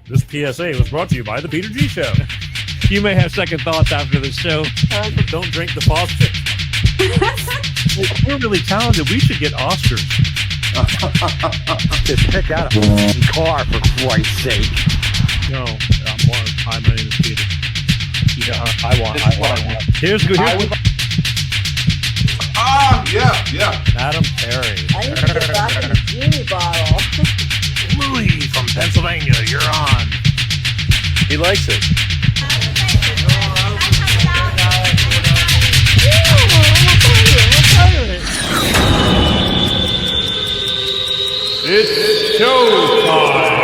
This PSA was brought to you by the Peter G Show. You may have second thoughts after the show. Don't drink the faucet. We're really talented. We should get Oscars. Just pick out a car, for Christ's sake. No, hi, my name is Peter. Yeah, I want. Here's Yeah. Adam Perry. I need to get back in the genie bottle. Louis from Pennsylvania, you're on. He likes it. It's showtime.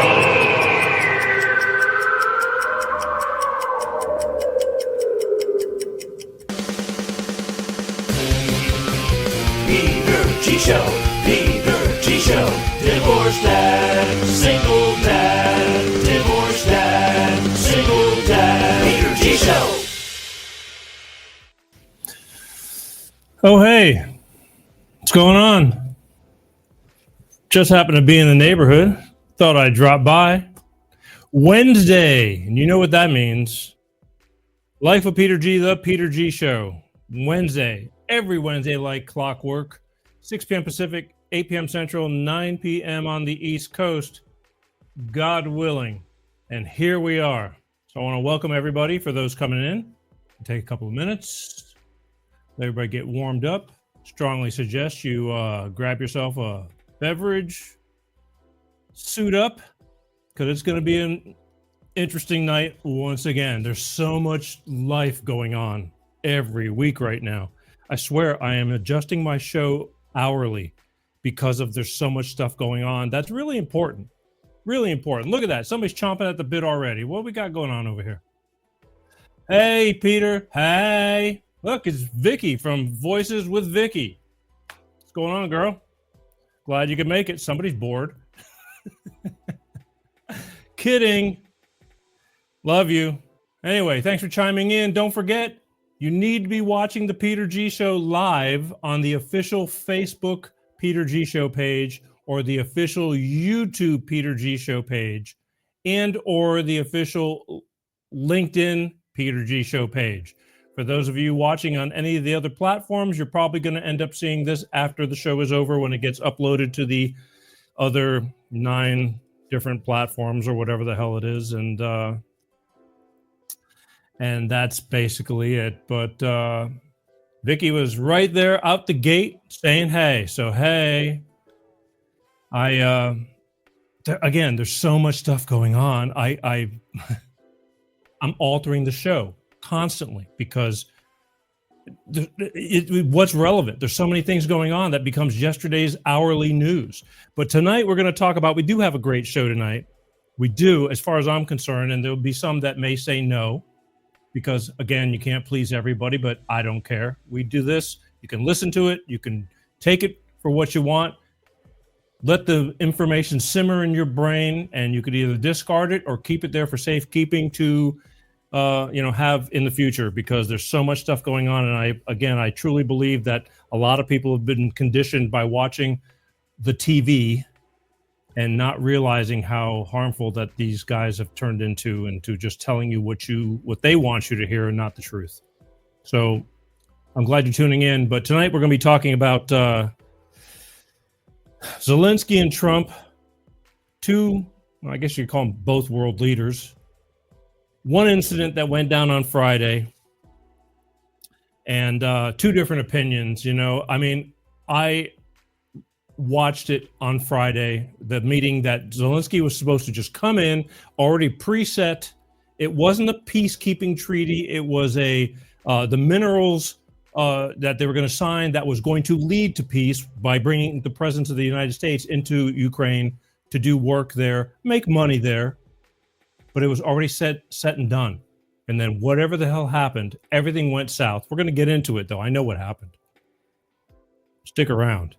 Peter G Show, Peter G Show, divorced dad, single dad, divorced dad, single dad, Peter G Show. Oh, hey, what's going on? Just happened to be in the neighborhood. Thought I'd drop by. Wednesday, and you know what that means. Life of Peter G, the Peter G Show. Wednesday, every Wednesday like clockwork. 6 p.m. Pacific, 8 p.m. Central, 9 p.m. on the East Coast. God willing. And here we are. So I want to welcome everybody for those coming in. Take a couple of minutes. Let everybody get warmed up. Strongly suggest you grab yourself a beverage, suit up, because it's going to be an interesting night once again. There's so much life going on every week right now. I swear I am adjusting my show hourly because of there's so much stuff going on. That's really important. Really important. Look at that. Somebody's chomping at the bit already. What we got going on over here? Hey, Peter. Hey. Look, it's Vicky from Voices with Vicky. What's going on, girl? Glad you could make it. Somebody's bored. Kidding. Love you. Anyway, thanks for chiming in. Don't forget, you need to be watching the Peter G Show live on the official Facebook Peter G Show page or the official YouTube Peter G Show page and or the official LinkedIn Peter G Show page. For those of you watching on any of the other platforms, you're probably going to end up seeing this after the show is over when it gets uploaded to the other 9 different platforms or whatever the hell it is. And that's basically it. But Vicky was right there out the gate saying, hey. So, hey, again, there's so much stuff going on. I'm altering the show constantly because what's relevant? There's so many things going on that becomes yesterday's hourly news. But tonight we're going to talk about, we do have a great show tonight. We do, as far as I'm concerned, and there'll be some that may say no, because again, you can't please everybody, but I don't care. We do this. You can listen to it. You can take it for what you want. Let the information simmer in your brain, and you could either discard it or keep it there for safekeeping to have in the future, because there's so much stuff going on. And I truly believe that a lot of people have been conditioned by watching the TV and not realizing how harmful that these guys have turned into just telling you what they want you to hear and not the truth. So I'm glad you're tuning in. But tonight we're going to be talking about Zelensky and Trump, I guess you could call them both world leaders. One incident that went down on Friday, and 2 different opinions. I watched it on Friday, the meeting that Zelensky was supposed to just come in, already preset. It wasn't a peacekeeping treaty. It was the minerals that they were going to sign that was going to lead to peace by bringing the presence of the United States into Ukraine to do work there, make money there. But it was already set and done. And then whatever the hell happened, everything went south. We're going to get into it, though. I know what happened. Stick around.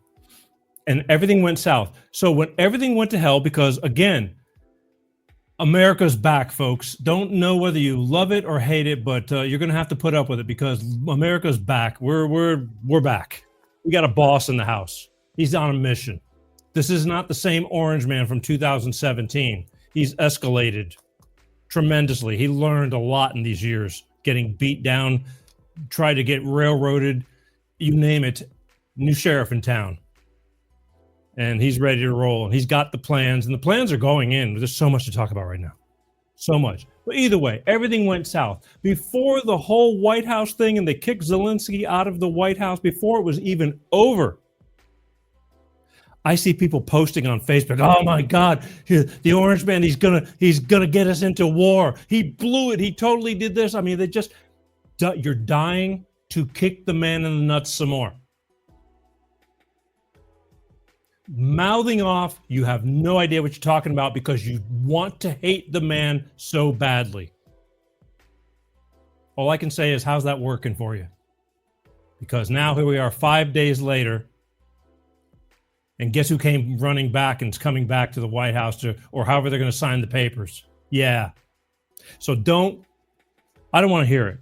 And everything went south. So when everything went to hell, because, again, America's back, folks. Don't know whether you love it or hate it, but you're going to have to put up with it because America's back. We're back. We got a boss in the house. He's on a mission. This is not the same orange man from 2017. He's escalated. tremendously. He learned a lot in these years, getting beat down, tried to get railroaded, you name it. New sheriff in town. And he's ready to roll. And he's got the plans, and the plans are going in. There's so much to talk about right now. So much. But either way, everything went south. Before the whole White House thing, and they kicked Zelensky out of the White House, before it was even over, I see people posting on Facebook, oh my God, the Orange Man, he's gonna get us into war. He blew it. He totally did this. I mean, you're dying to kick the man in the nuts some more. Mouthing off, you have no idea what you're talking about because you want to hate the man so badly. All I can say is, how's that working for you? Because now here we are 5 days later, and guess who came running back and is coming back to the White House or however they're going to sign the papers? Yeah. So I don't want to hear it.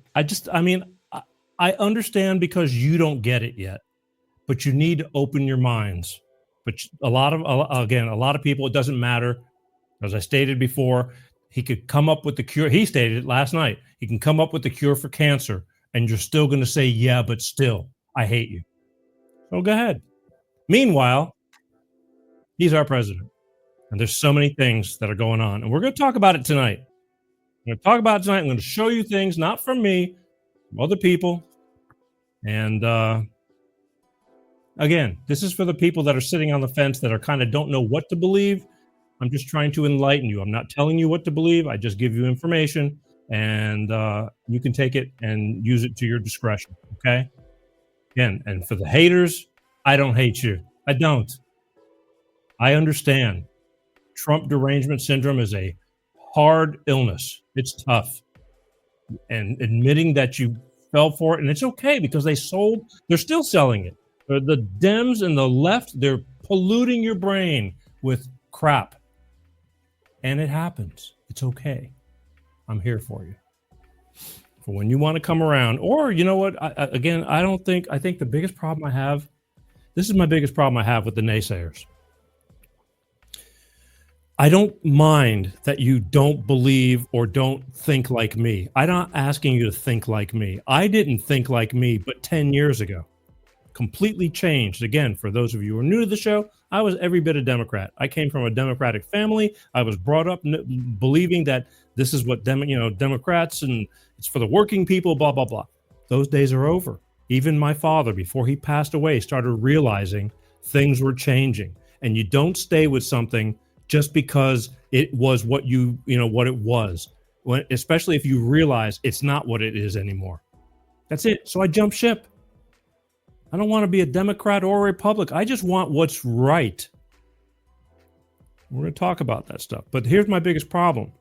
I understand because you don't get it yet, but you need to open your minds. But a lot of people, it doesn't matter. As I stated before, he could come up with the cure. He stated it last night. He can come up with the cure for cancer, and you're still going to say, yeah, but still, I hate you. So go ahead. Meanwhile, he's our president, and there's so many things that are going on, and we're going to talk about it tonight. I'm going to talk about it tonight. I'm going to show you things, not from me, from other people. And again, this is for the people that are sitting on the fence that are kind of don't know what to believe. I'm just trying to enlighten you. I'm not telling you what to believe. I just give you information, and you can take it and use it to your discretion, okay? Again, and for the haters, I don't hate you. I don't. I understand. Trump derangement syndrome is a hard illness. It's tough. And admitting that you fell for it, and it's okay because they're still selling it. The Dems and the left, they're polluting your brain with crap. And it happens. It's okay. I'm here for you. For when you want to come around, or you know what? I think the biggest problem I have, this is my biggest problem I have with the naysayers. I don't mind that you don't believe or don't think like me. I'm not asking you to think like me. I didn't think like me, but 10 years ago. Completely changed. Again, for those of you who are new to the show, I was every bit a Democrat. I came from a Democratic family. I was brought up believing that this is what Democrats, and it's for the working people, blah, blah, blah. Those days are over. Even my father, before he passed away, started realizing things were changing. And you don't stay with something just because it was what what it was, especially if you realize it's not what it is anymore. That's it. So I jumped ship. I don't want to be a Democrat or a Republican. I just want what's right. We're going to talk about that stuff. But here's my biggest problem.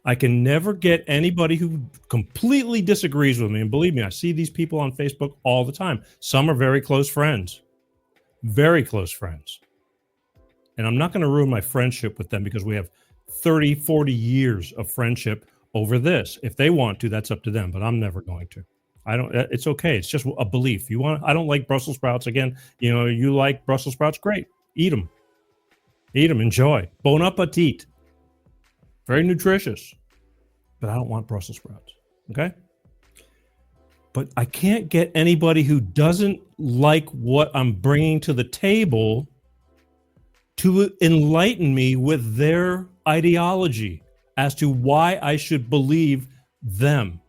I can never get anybody who completely disagrees with me. And believe me, I see these people on Facebook all the time. Some are very close friends. Very close friends. And I'm not going to ruin my friendship with them because we have 30, 40 years of friendship over this. If they want to, that's up to them. But I'm never going to. It's okay. It's just a belief. I don't like Brussels sprouts. Again, you like Brussels sprouts. Great. Eat them. Enjoy. Bon appetit. Very nutritious. But I don't want Brussels sprouts. Okay. But I can't get anybody who doesn't like what I'm bringing to the table to enlighten me with their ideology as to why I should believe them.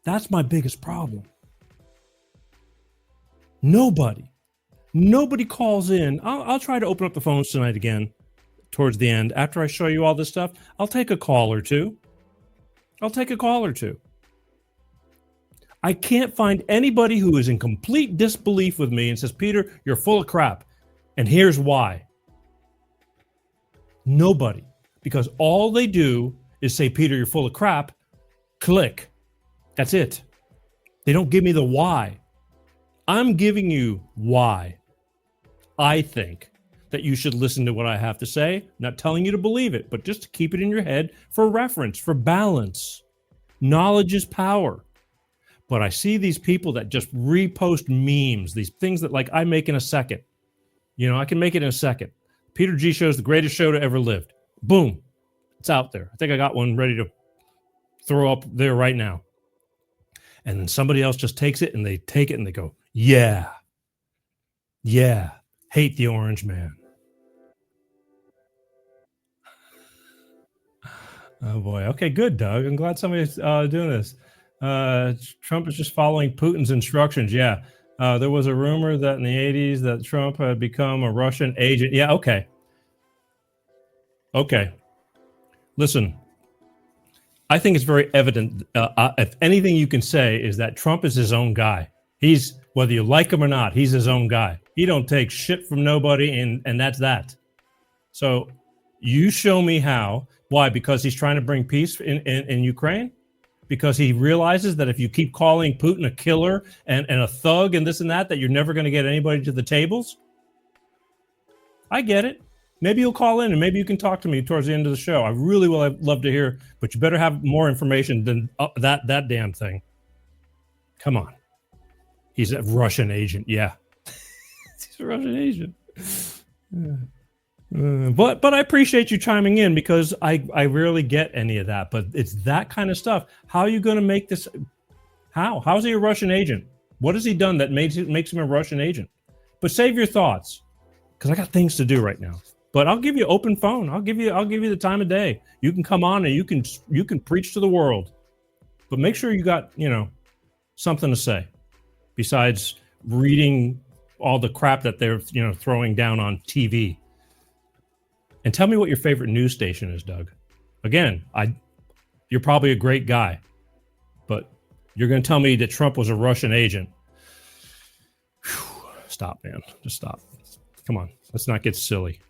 That's my biggest problem. Nobody calls in. I'll try to open up the phones tonight again towards the end. After I show you all this stuff, I'll take a call or two. I can't find anybody who is in complete disbelief with me and says, Peter, you're full of crap. And here's why. Nobody. Because all they do is say, Peter, you're full of crap. Click. That's it. They don't give me the why. I'm giving you why I think that you should listen to what I have to say. Not telling you to believe it, but just to keep it in your head for reference, for balance. Knowledge is power. But I see these people that just repost memes, these things that I make in a second. I can make it in a second. Peter G Show is the greatest show to ever lived. Boom. It's out there. I think I got one ready to throw up there right now. And then somebody else just takes it and they take it and they go, yeah, hate the orange man. Oh boy. Okay, good, Doug. I'm glad somebody's doing this. Trump is just following Putin's instructions. Yeah. There was a rumor that in the 80s that Trump had become a Russian agent. Yeah, okay. Okay. Listen, I think it's very evident. If anything you can say is that Trump is his own guy. He's, whether you like him or not, he's his own guy. He don't take shit from nobody, and that's that. So you show me how. Why? Because he's trying to bring peace in Ukraine? Because he realizes that if you keep calling Putin a killer and a thug and this and that you're never going to get anybody to the tables? I get it. Maybe you'll call in and maybe you can talk to me towards the end of the show. I really will. I'd love to hear, but you better have more information than that damn thing. Come on. He's a Russian agent. Yeah. He's a Russian agent. But I appreciate you chiming in because I rarely get any of that. But it's that kind of stuff. How are you going to make this? How is he a Russian agent? What has he done that makes him a Russian agent? But save your thoughts because I got things to do right now. But I'll give you open phone. I'll give you the time of day. You can come on and you can preach to the world. But make sure you got something to say besides reading all the crap that they're throwing down on TV. And tell me what your favorite news station is, Doug. Again, you're probably a great guy, but you're going to tell me that Trump was a Russian agent. Whew. Stop, man. Just stop. Come on. Let's not get silly.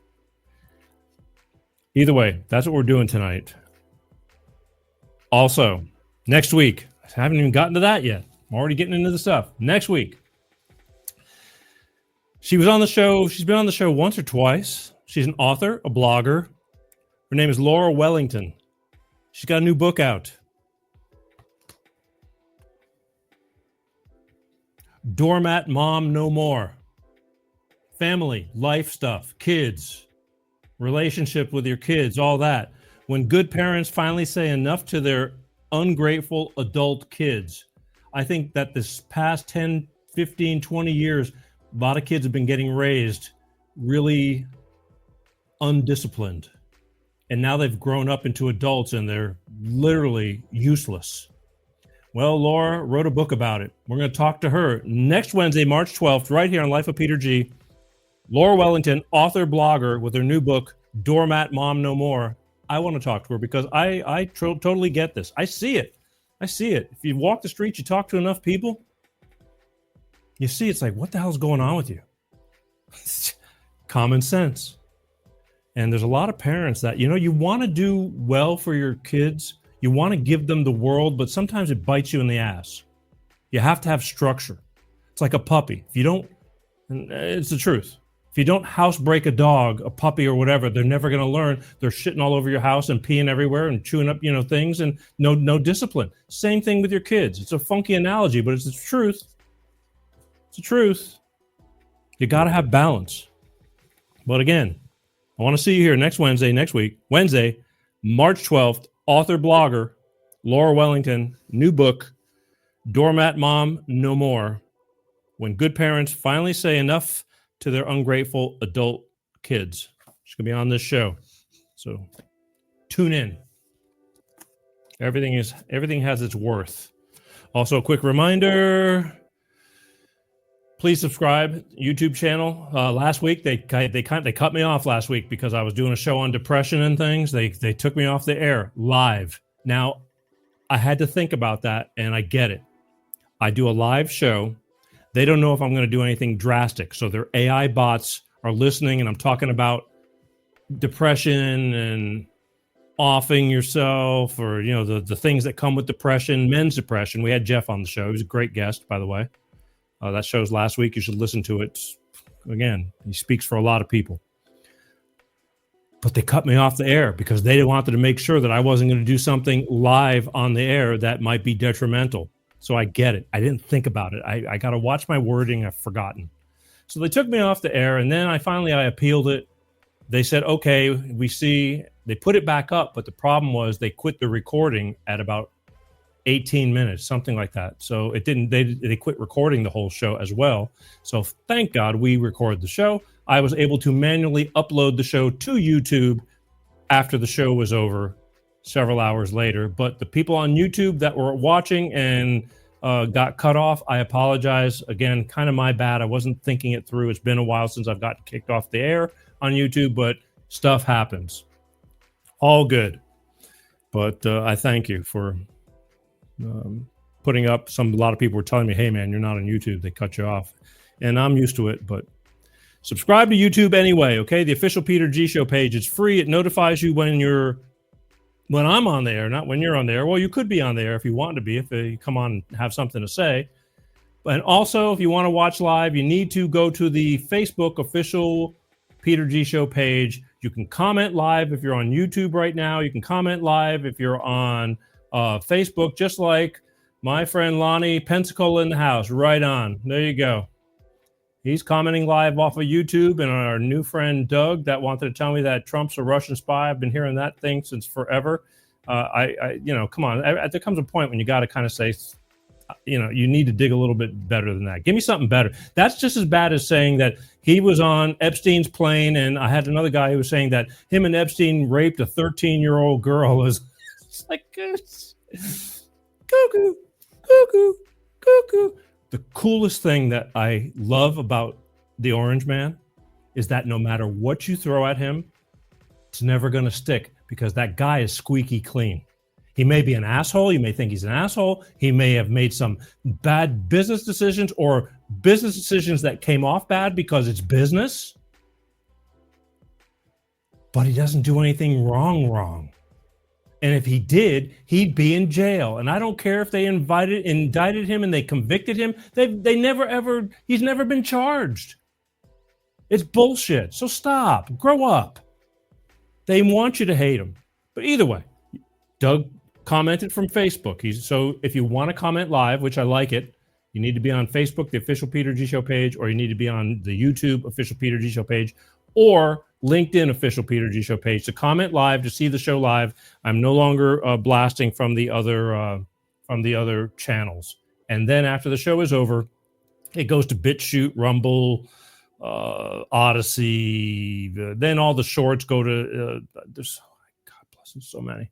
Either way, that's what we're doing tonight. Also, next week, I haven't even gotten to that yet. I'm already getting into the stuff. Next week, she was on the show. She's been on the show once or twice. She's an author, a blogger. Her name is Laura Wellington. She's got a new book out. Doormat Mom No More. Family, life stuff, kids, relationship with your kids, all that. When good parents finally say enough to their ungrateful adult kids. I think that this past 10, 15, 20 years, a lot of kids have been getting raised really undisciplined. And now they've grown up into adults and they're literally useless. Well, Laura wrote a book about it. We're going to talk to her next Wednesday, March 12th, right here on Life of Peter G. Laura Wellington, author, blogger, with her new book, Doormat Mom No More. I want to talk to her because I totally get this. I see it. If you walk the street, you talk to enough people, you see it's like, what the hell's going on with you? Common sense. And there's a lot of parents that, you want to do well for your kids. You want to give them the world, but sometimes it bites you in the ass. You have to have structure. It's like a puppy. If you don't, it's the truth. If you don't house break a dog, a puppy or whatever, they're never going to learn. They're shitting all over your house and peeing everywhere and chewing up, things and no discipline. Same thing with your kids. It's a funky analogy, but it's the truth. It's the truth. You got to have balance. But again, I want to see you here next Wednesday, March 12th, author, blogger, Laura Wellington, new book, Doormat Mom No More. When good parents finally say enough to their ungrateful adult kids. She's going to be on this show. So tune in. Everything has its worth. Also, a quick reminder, please subscribe YouTube channel. Last week they cut me off last week because I was doing a show on depression and things. They took me off the air live. Now, I had to think about that, and I get it. I do a live show. They don't know if I'm going to do anything drastic. So their AI bots are listening, and I'm talking about depression and offing yourself or, the things that come with depression, men's depression. We had Jeff on the show. He was a great guest, by the way. That show's last week. You should listen to it. Again, he speaks for a lot of people. But they cut me off the air because they wanted to make sure that I wasn't going to do something live on the air that might be detrimental. So I get it. I didn't think about it. I got to watch my wording. I've forgotten. So they took me off the air, and then I appealed it. They said, okay, we see. They put it back up, but the problem was they quit the recording at about 18 minutes, something like that. So it didn't. They quit recording the whole show as well. So thank God we recorded the show. I was able to manually upload the show to YouTube after the show was over, several hours later. But the people on YouTube that were watching and got cut off, I apologize. Again, kind of my bad. I wasn't thinking it through. It's been a while since I've gotten kicked off the air on YouTube, but stuff happens. All good. But I thank you for putting up. A lot of people were telling me, hey, man, you're not on YouTube. They cut you off. And I'm used to it, but subscribe to YouTube anyway, okay? The official Peter G Show page. It's free. It notifies you when I'm on there, not when you're on there. Well, you could be on there if you want to be, if you come on and have something to say. And also, if you want to watch live, you need to go to the Facebook official Peter G Show page. You can comment live if you're on YouTube right now. You can comment live if you're on Facebook, just like my friend Lonnie Pensacola in the house. Right on. There you go. He's commenting live off of YouTube, and our new friend Doug that wanted to tell me that Trump's a Russian spy. I've been hearing that thing since forever. Come on. There comes a point when you got to kind of say, you need to dig a little bit better than that. Give me something better. That's just as bad as saying that he was on Epstein's plane, and I had another guy who was saying that him and Epstein raped a 13-year-old girl. It's like, cuckoo, cuckoo, cuckoo. The coolest thing that I love about the Orange Man is that no matter what you throw at him, it's never going to stick because that guy is squeaky clean. He may be an asshole. You may think he's an asshole. He may have made some bad business decisions or business decisions that came off bad because it's business. But he doesn't do anything wrong. And if he did, he'd be in jail. And I don't care if they indicted him and they convicted him. He's never been charged. It's bullshit. So stop. Grow up. They want you to hate him. But either way, Doug commented from Facebook. So if you want to comment live, which I like it, you need to be on Facebook, the official Peter G Show page, or you need to be on the YouTube official Peter G Show page, or LinkedIn official Peter G Show page to comment live, to see the show live. I'm no longer blasting from the other channels. And then after the show is over, it goes to BitChute, Rumble, Odyssey. Then all the shorts go to there's God bless them, so many.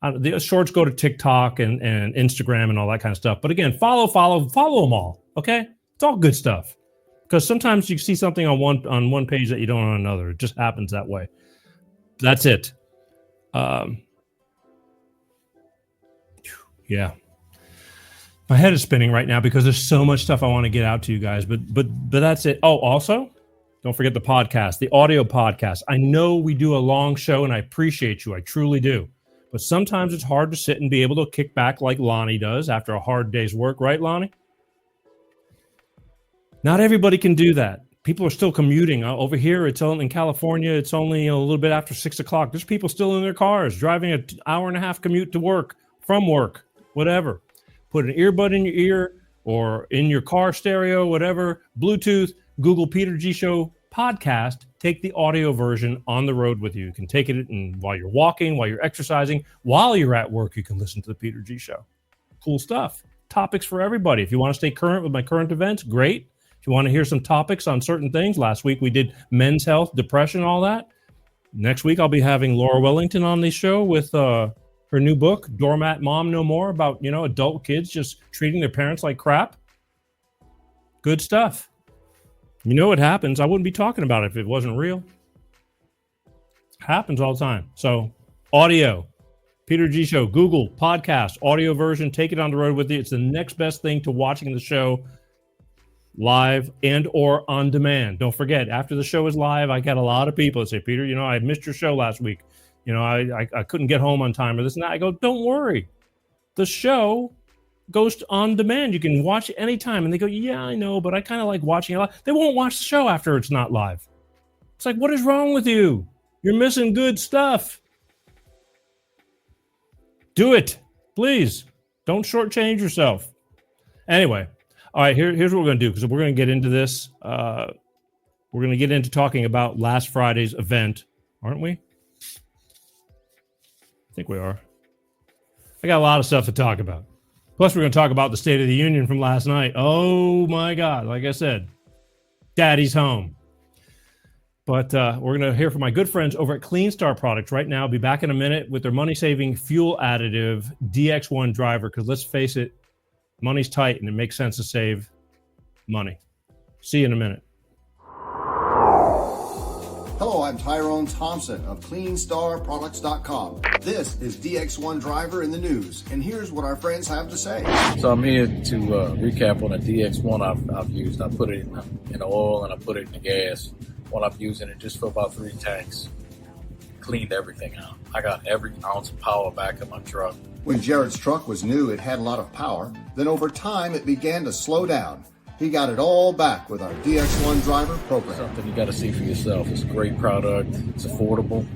The shorts go to TikTok and Instagram and all that kind of stuff. But again, follow them all. Okay, it's all good stuff. Because sometimes you see something on one page that you don't on another. It just happens that way. That's it. Yeah. My head is spinning right now because there's so much stuff I want to get out to you guys. But that's it. Oh, also, don't forget the podcast, the audio podcast. I know we do a long show, and I appreciate you. I truly do. But sometimes it's hard to sit and be able to kick back like Lonnie does after a hard day's work. Right, Lonnie? Not everybody can do that. People are still commuting. Over here, it's in California, it's only a little bit after 6 o'clock. There's people still in their cars, driving an hour and a half commute to work, from work, whatever. Put an earbud in your ear or in your car stereo, whatever, Bluetooth, Google Peter G Show podcast. Take the audio version on the road with you. You can take it while you're walking, while you're exercising, while you're at work, you can listen to the Peter G Show. Cool stuff. Topics for everybody. If you want to stay current with my current events, great. If you want to hear some topics on certain things, last week we did men's health, depression, all that. Next week I'll be having Laura Wellington on the show with her new book, Doormat Mom No More, about, adult kids just treating their parents like crap. Good stuff. You know what happens. I wouldn't be talking about it if it wasn't real. Happens all the time. So audio, Peter G Show, Google, podcast, audio version, take it on the road with you. It's the next best thing to watching the show live and or on demand. Don't forget, after the show is live, I got a lot of people that say, Peter, I missed your show last week. I couldn't get home on time or this and that. I go, don't worry. The show goes on demand. You can watch it anytime. And they go, yeah, I know, but I kind of like watching it live. They won't watch the show after it's not live. It's like, what is wrong with you? You're missing good stuff. Do it, please. Don't shortchange yourself. Anyway. All right, here's what we're going to do, because we're going to get into this. We're going to get into talking about last Friday's event, aren't we? think we are. I got a lot of stuff to talk about. Plus, we're going to talk about the State of the Union from last night. Oh, my God. Like I said, Daddy's home. But we're going to hear from my good friends over at Clean Star Products right now. I'll be back in a minute with their money-saving fuel additive DX1 driver, because let's face it, money's tight and it makes sense to save money. See you in a minute. Hello, I'm Tyrone Thompson of CleanStarProducts.com. This is DX1 Driver in the news, and here's what our friends have to say. So I'm here to recap on the DX1 I've used. I put it in oil and I put it in the gas. While I'm using it just for about 3 tanks. Cleaned everything out. I got every ounce of power back in my truck. When Jared's truck was new, it had a lot of power. Then over time, it began to slow down. He got it all back with our DX1 Driver program. Something you got to see for yourself. It's a great product. It's affordable.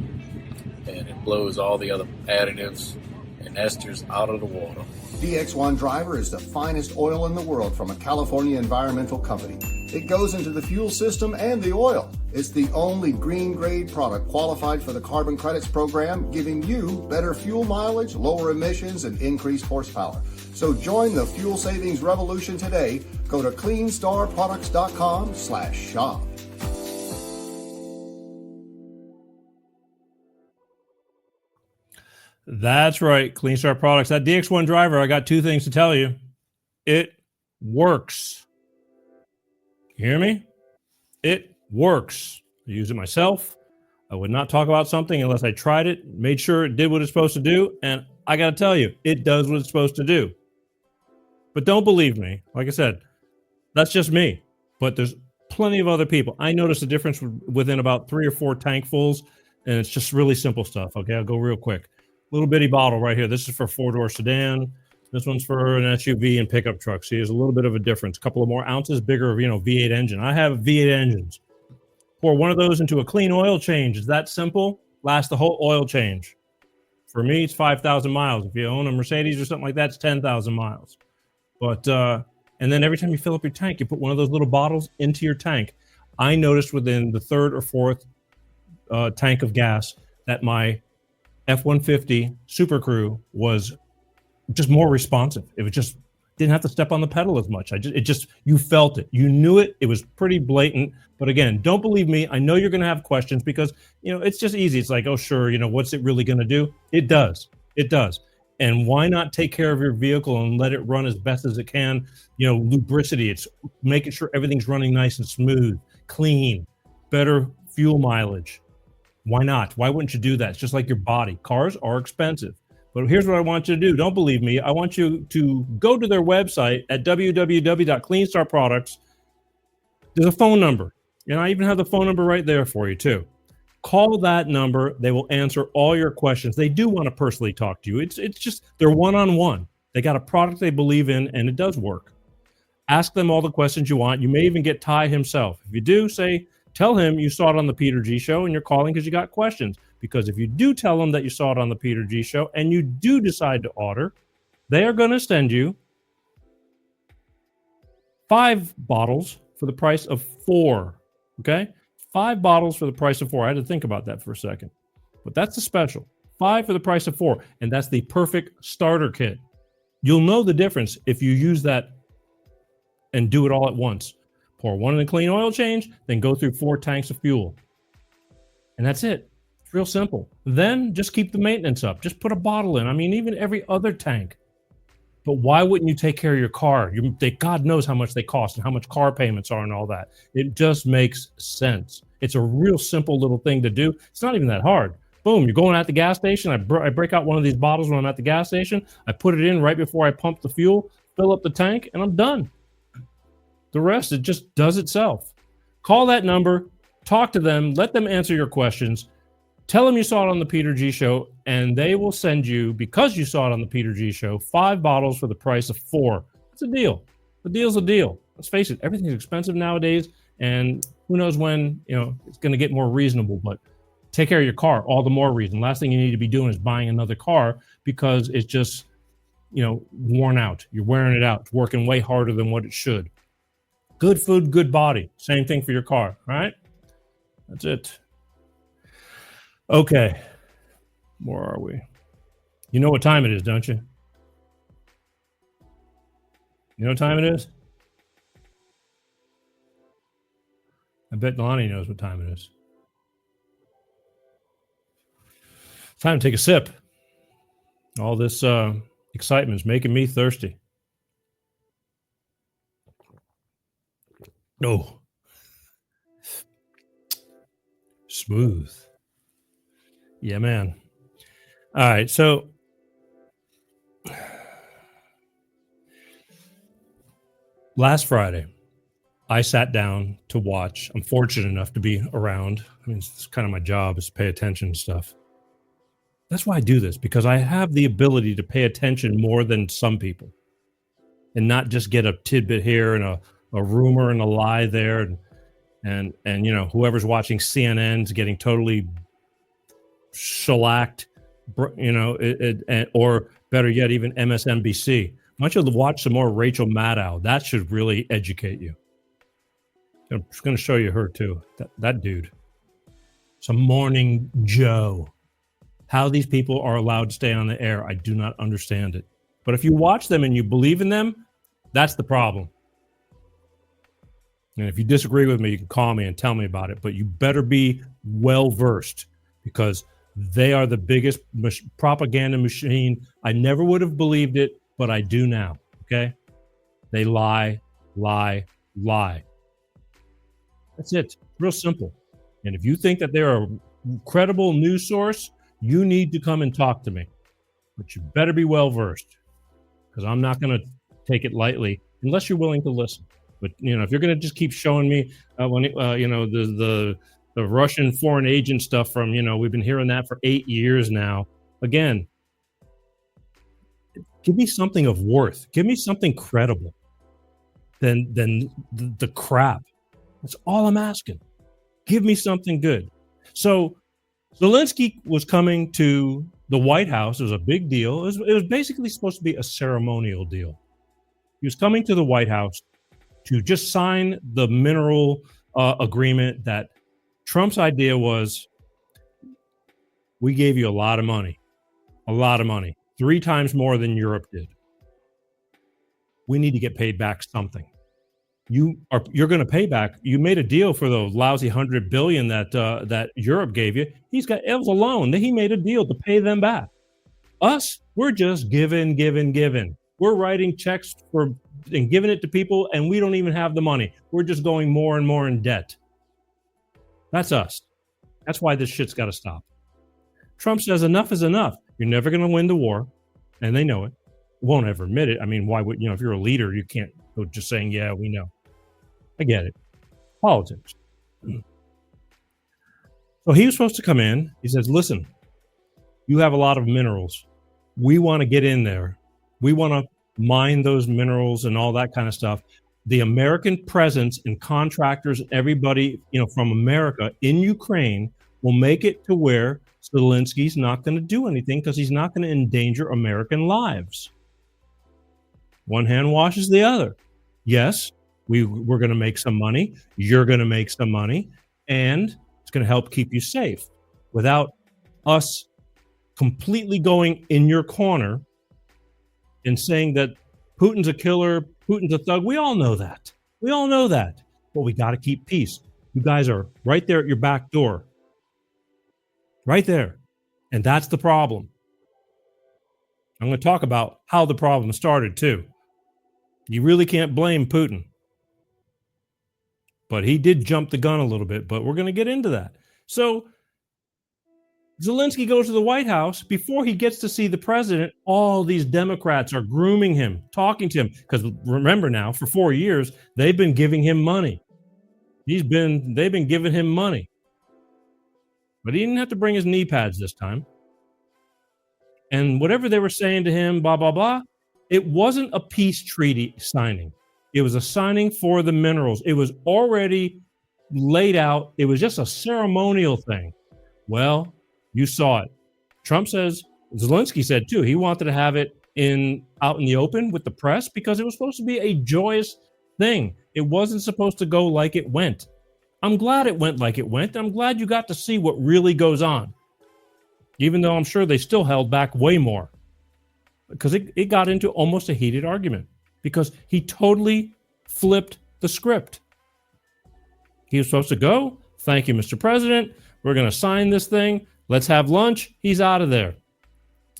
And it blows all the other additives and esters out of the water. DX1 Driver is the finest oil in the world from a California environmental company. It goes into the fuel system and the oil. It's the only green grade product qualified for the carbon credits program, giving you better fuel mileage, lower emissions, and increased horsepower. So join the fuel savings revolution today. Go to CleanStarProducts.com/shop. That's right, Clean Star Products. That DX1 driver, I got 2 things to tell you. It works. You hear me? It works. I use it myself. I would not talk about something unless I tried it, made sure it did what it's supposed to do, and I got to tell you, it does what it's supposed to do. But don't believe me. Like I said, that's just me. But there's plenty of other people. I noticed a difference within about 3 or 4 tankfuls, and it's just really simple stuff. Okay, I'll go real quick. Little bitty bottle right here. This is for 4-door sedan. This one's for an SUV and pickup truck. See, there's a little bit of a difference. A couple of more ounces bigger, V8 engine. I have V8 engines. Pour one of those into a clean oil change. It's that simple. Lasts the whole oil change. For me, it's 5,000 miles. If you own a Mercedes or something like that, it's 10,000 miles. But and then every time you fill up your tank, you put one of those little bottles into your tank. I noticed within the 3rd or 4th tank of gas that my F-150 Super Crew was just more responsive. It was just didn't have to step on the pedal as much. You felt it. You knew it. It was pretty blatant. But again, don't believe me. I know you're going to have questions because, it's just easy. It's like, oh, sure. What's it really going to do? It does. It does. And why not take care of your vehicle and let it run as best as it can? Lubricity. It's making sure everything's running nice and smooth, clean, better fuel mileage. Why not? Why wouldn't you do that? It's just like your body. Cars are expensive. But here's what I want you to do. Don't believe me. I want you to go to their website at www.cleanstarproducts. There's a phone number. And I even have the phone number right there for you, too. Call that number. They will answer all your questions. They do want to personally talk to you. It's just they're one-on-one. They got a product they believe in, and it does work. Ask them all the questions you want. You may even get Ty himself. If you do, tell him you saw it on the Peter G Show and you're calling because you got questions. Because if you do tell them that you saw it on the Peter G Show and you do decide to order, they are going to send you 5 bottles for the price of 4. Okay? 5 bottles for the price of 4. I had to think about that for a second. But that's the special. 5 for the price of 4. And that's the perfect starter kit. You'll know the difference if you use that and do it all at once. Pour one in a clean oil change, then go through 4 tanks of fuel. And that's it. It's real simple. Then just keep the maintenance up. Just put a bottle in. Even every other tank. But why wouldn't you take care of your car? God knows how much they cost and how much car payments are and all that. It just makes sense. It's a real simple little thing to do. It's not even that hard. Boom, you're going at the gas station. I break out one of these bottles when I'm at the gas station. I put it in right before I pump the fuel, fill up the tank, and I'm done. The rest, it just does itself. Call that number, talk to them, let them answer your questions. Tell them you saw it on the Peter G Show, and they will send you, because you saw it on the Peter G Show, 5 bottles for the price of 4. It's a deal. The deal's a deal. Let's face it, everything's expensive nowadays, and who knows when it's going to get more reasonable. But take care of your car, all the more reason. Last thing you need to be doing is buying another car because it's just worn out. You're wearing it out. It's working way harder than what it should. Good food, good body. Same thing for your car, right? That's it. Okay. Where are we? You know what time it is, don't you? You know what time it is? I bet Lonnie knows what time it is. Time to take a sip. All this excitement is making me thirsty. Oh. Smooth. Yeah, man. All right, so last Friday, I sat down to watch. I'm fortunate enough to be around. I mean, it's kind of my job is to pay attention to stuff. That's why I do this, because I have the ability to pay attention more than some people and not just get a tidbit here and a rumor and a lie there. And you know, whoever's watching CNN's getting totally shellacked, you know, or better yet, even MSNBC. Why don't you watch some more Rachel Maddow? That should really educate you. I'm just going to show you her too. That dude. Some Morning Joe. How these people are allowed to stay on the air, I do not understand it. But if you watch them and you believe in them, that's the problem. And if you disagree with me, you can call me and tell me about it. But you better be well-versed, because they are the biggest propaganda machine. I never would have believed it, but I do now, okay? They lie, lie, lie. That's it. Real simple. And if you think that they're a credible news source, you need to come and talk to me. But you better be well-versed, because I'm not going to take it lightly unless you're willing to listen. But, you know, if you're going to just keep showing me, you know, the Russian foreign agent stuff from, you know, we've been hearing that for 8 years now. Again, give me something of worth. Give me something credible than the crap. That's all I'm asking. Give me something good. So Zelensky was coming to the White House. It was a big deal. It was basically supposed to be a ceremonial deal. He was coming to the White House to just sign the mineral agreement that Trump's idea was, we gave you a lot of money, 3 times more than Europe did. We need to get paid back something. You're going to pay back. You made a deal for the lousy $100 billion that Europe gave you. It was a loan. He made a deal to pay them back. Us, we're just giving. We're writing checks and giving it to people, and we don't even have the money. We're just going more and more in debt. That's us. That's why this shit's got to stop. Trump says enough is enough. You're never going to win the war, and they know it. Won't ever admit it. I mean, why would, you know, if you're a leader, you can't go just saying, yeah, we know. I get it. Politics. So he was supposed to come in. He says, listen, you have a lot of minerals. We want to get in there. We want to mine those minerals and all that kind of stuff. The American presence and contractors and everybody, you know, from America in Ukraine will make it to where Zelensky's not going to do anything, because he's not going to endanger American lives. One hand washes the other. Yes, we're going to make some money. You're going to make some money, and it's going to help keep you safe without us completely going in your corner and saying that Putin's a killer, Putin's a thug. We all know that. But we got to keep peace. You guys are right there at your back door. Right there. And that's the problem. I'm going to talk about how the problem started, too. You really can't blame Putin. But he did jump the gun a little bit, but we're going to get into that. So Zelensky goes to the White House. Before he gets to see the president, all these Democrats are grooming him, talking to him. Because remember now, for 4 years, they've been giving him money. They've been giving him money. But he didn't have to bring his knee pads this time. And whatever they were saying to him, blah, blah, blah, it wasn't a peace treaty signing. It was a signing for the minerals. It was already laid out. It was just a ceremonial thing. Well, you saw it. Trump says, Zelensky said too, he wanted to have it out in the open with the press because it was supposed to be a joyous thing. It wasn't supposed to go like it went. I'm glad it went like it went. I'm glad you got to see what really goes on. Even though I'm sure they still held back way more. because it got into almost a heated argument because he totally flipped the script. He was supposed to go. Thank you, Mr. President. We're going to sign this thing. Let's have lunch. He's out of there.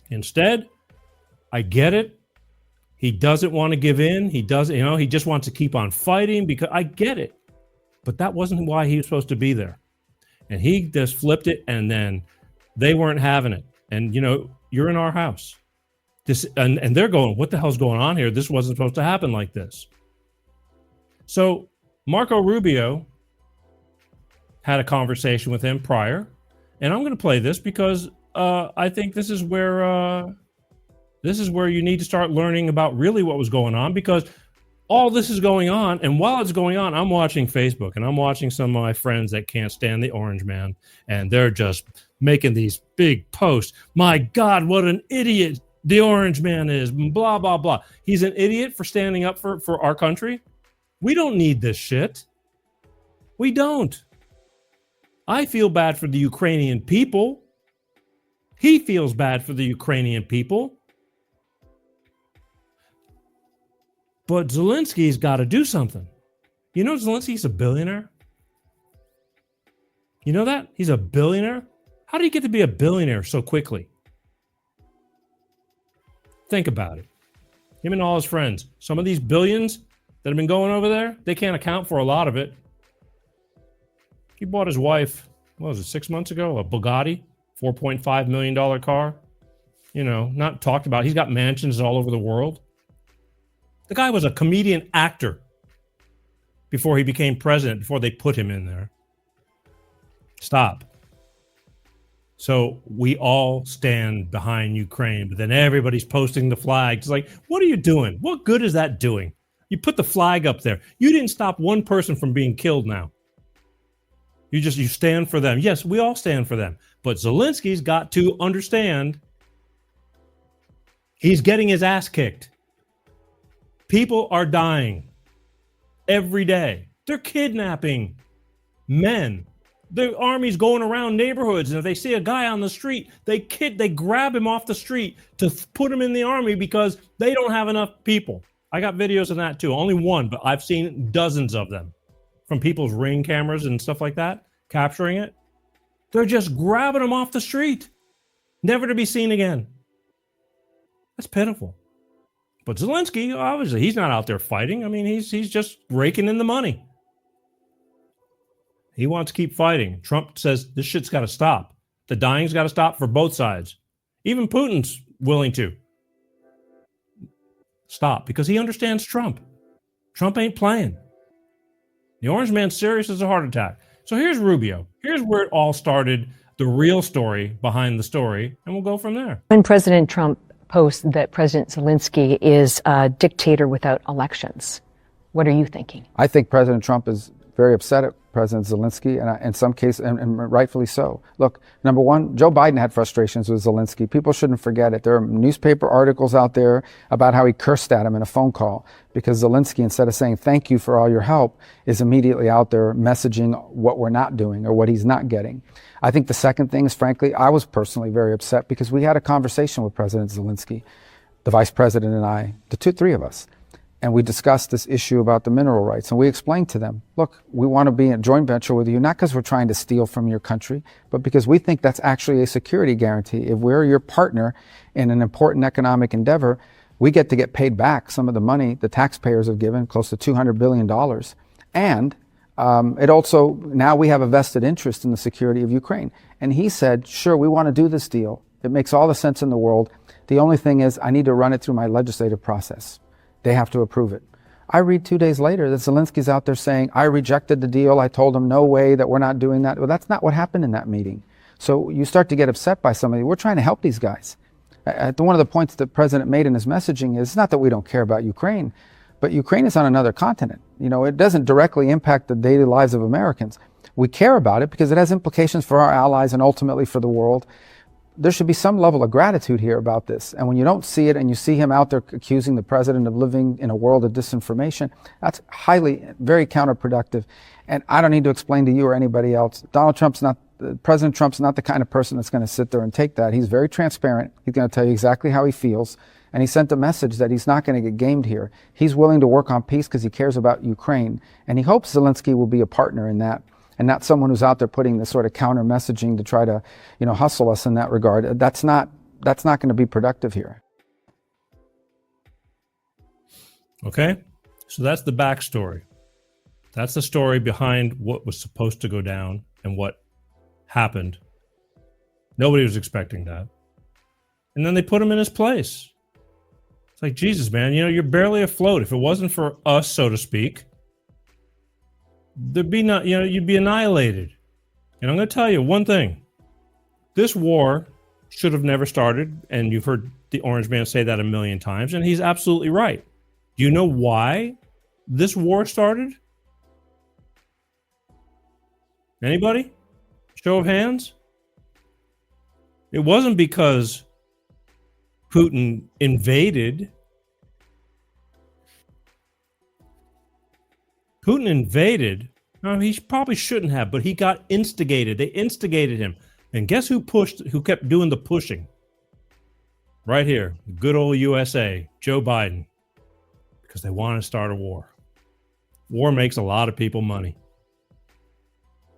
Instead, I get it. He doesn't want to give in. He doesn't, he just wants to keep on fighting because I get it. But that wasn't why he was supposed to be there. And he just flipped it, and then they weren't having it. And, you're in our house. And they're going, what the hell's going on here? This wasn't supposed to happen like this. So Marco Rubio had a conversation with him prior. And I'm going to play this because I think this is where you need to start learning about really what was going on, because all this is going on. And while it's going on, I'm watching Facebook and I'm watching some of my friends that can't stand the Orange Man. And they're just making these big posts. My God, what an idiot the Orange Man is. Blah, blah, blah. He's an idiot for standing up for our country. We don't need this shit. We don't. I feel bad for the Ukrainian people. He feels bad for the Ukrainian people. But Zelensky's got to do something. You know Zelensky's a billionaire? You know that? He's a billionaire? How did he get to be a billionaire so quickly? Think about it. Him and all his friends. Some of these billions that have been going over there, they can't account for a lot of it. He bought his wife, what was it, 6 months ago? A Bugatti, $4.5 million car. Not talked about. He's got mansions all over the world. The guy was a comedian actor before he became president, before they put him in there. Stop. So we all stand behind Ukraine, but then everybody's posting the flag. It's like, what are you doing? What good is that doing? You put the flag up there. You didn't stop one person from being killed now. You stand for them. Yes, we all stand for them. But Zelensky's got to understand he's getting his ass kicked. People are dying every day. They're kidnapping men. The army's going around neighborhoods, and if they see a guy on the street, they grab him off the street to put him in the army because they don't have enough people. I got videos of that too. Only one, but I've seen dozens of them from people's Ring cameras and stuff like that, capturing it. They're just grabbing them off the street, never to be seen again. That's pitiful. But Zelensky, obviously, he's not out there fighting. I mean, he's just raking in the money. He wants to keep fighting. Trump says this shit's got to stop. The dying's got to stop for both sides. Even Putin's willing to stop because he understands Trump. Trump ain't playing. The Orange Man's serious as a heart attack. So here's Rubio. Here's where it all started, the real story behind the story, and we'll go from there. When President Trump posts that President Zelensky is a dictator without elections, what are you thinking? I think President Trump is very upset at President Zelensky, and in some cases, and rightfully so. Look, number one, Joe Biden had frustrations with Zelensky. People shouldn't forget it. There are newspaper articles out there about how he cursed at him in a phone call because Zelensky, instead of saying thank you for all your help, is immediately out there messaging what we're not doing or what he's not getting. I think the second thing is, frankly, I was personally very upset because we had a conversation with President Zelensky, the vice president and I, three of us. And we discussed this issue about the mineral rights. And we explained to them, look, we want to be in a joint venture with you, not because we're trying to steal from your country, but because we think that's actually a security guarantee. If we're your partner in an important economic endeavor, we get to get paid back some of the money the taxpayers have given, close to $200 billion. And it also, now we have a vested interest in the security of Ukraine. And he said, sure, we want to do this deal. It makes all the sense in the world. The only thing is I need to run it through my legislative process. They have to approve it. I read 2 days later that Zelensky's out there saying, I rejected the deal. I told him, no way, that we're not doing that. Well, that's not what happened in that meeting. So you start to get upset by somebody. We're trying to help these guys. One of the points the president made in his messaging is, it's not that we don't care about Ukraine, but Ukraine is on another continent. It doesn't directly impact the daily lives of Americans. We care about it because it has implications for our allies and ultimately for the world. There should be some level of gratitude here about this. And when you don't see it and you see him out there accusing the president of living in a world of disinformation, that's very counterproductive. And I don't need to explain to you or anybody else. President Trump's not the kind of person that's going to sit there and take that. He's very transparent. He's going to tell you exactly how he feels. And he sent a message that he's not going to get gamed here. He's willing to work on peace because he cares about Ukraine. And he hopes Zelensky will be a partner in that and not someone who's out there putting this sort of counter messaging to try to, hustle us in that regard. That's not going to be productive here. Okay, so that's the backstory. That's the story behind what was supposed to go down and what happened. Nobody was expecting that. And then they put him in his place. It's like, Jesus, man, you're barely afloat. If it wasn't for us, so to speak, there'd be not, you'd be annihilated. And I'm going to tell you one thing. This war should have never started. And you've heard the Orange Man say that a million times. And he's absolutely right. Do you know why this war started? Anybody? Show of hands? It wasn't because Putin invaded. Putin invaded. No, he probably shouldn't have, but he got instigated. They instigated him. And guess who kept doing the pushing? Right here, good old USA, Joe Biden. Because they want to start a war. War makes a lot of people money.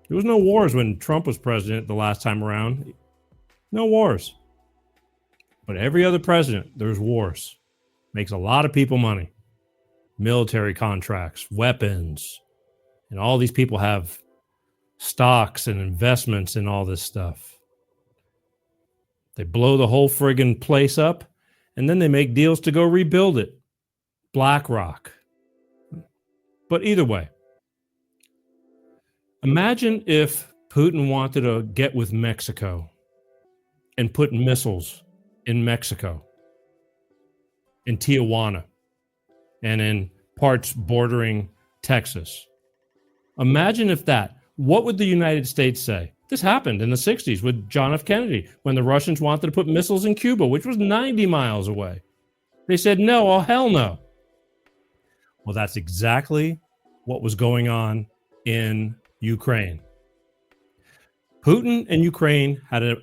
There was no wars when Trump was president the last time around. No wars. But every other president, there's wars. Makes a lot of people money. Military contracts, weapons, and all these people have stocks and investments in all this stuff. They blow the whole friggin' place up, and then they make deals to go rebuild it. BlackRock. But either way, imagine if Putin wanted to get with Mexico and put missiles in Mexico, in Tijuana, and in parts bordering Texas. Imagine if what would the United States say? This happened in the 60s with John F. Kennedy when the Russians wanted to put missiles in Cuba, which was 90 miles away. They said, no, oh, hell no. Well, that's exactly what was going on in Ukraine. Putin and Ukraine had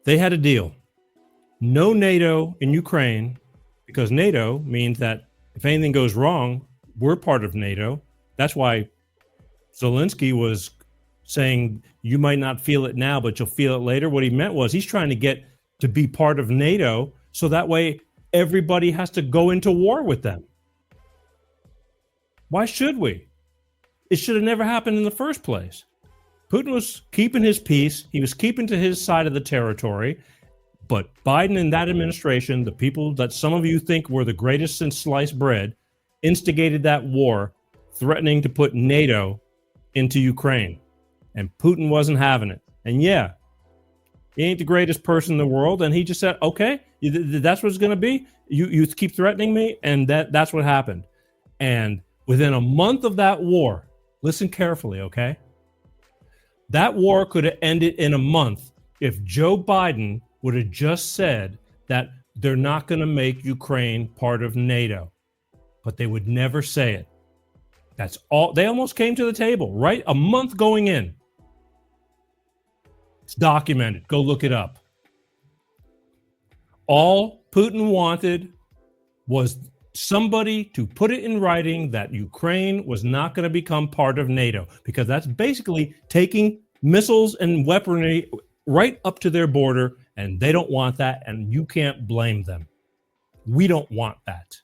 they had a deal. No NATO in Ukraine, because NATO means that if anything goes wrong, we're part of NATO. That's why Zelensky was saying you might not feel it now, but you'll feel it later. What he meant was he's trying to get to be part of NATO so that way everybody has to go into war with them. Why should we? It should have never happened in the first place. Putin was keeping his peace. He was keeping to his side of the territory. But Biden and that administration, the people that some of you think were the greatest since sliced bread, instigated that war, threatening to put NATO into Ukraine. And Putin wasn't having it. And yeah, he ain't the greatest person in the world. And he just said, okay, that's what it's going to be. You keep threatening me. And that's what happened. And within a month of that war, listen carefully, okay? That war could have ended in a month if Joe Biden would have just said that they're not going to make Ukraine part of NATO. But they would never say it. That's all. They almost came to the table, right? A month going in. It's documented. Go look it up. All Putin wanted was somebody to put it in writing that Ukraine was not going to become part of NATO, because that's basically taking missiles and weaponry right up to their border, and they don't want that, and you can't blame them. We don't want that.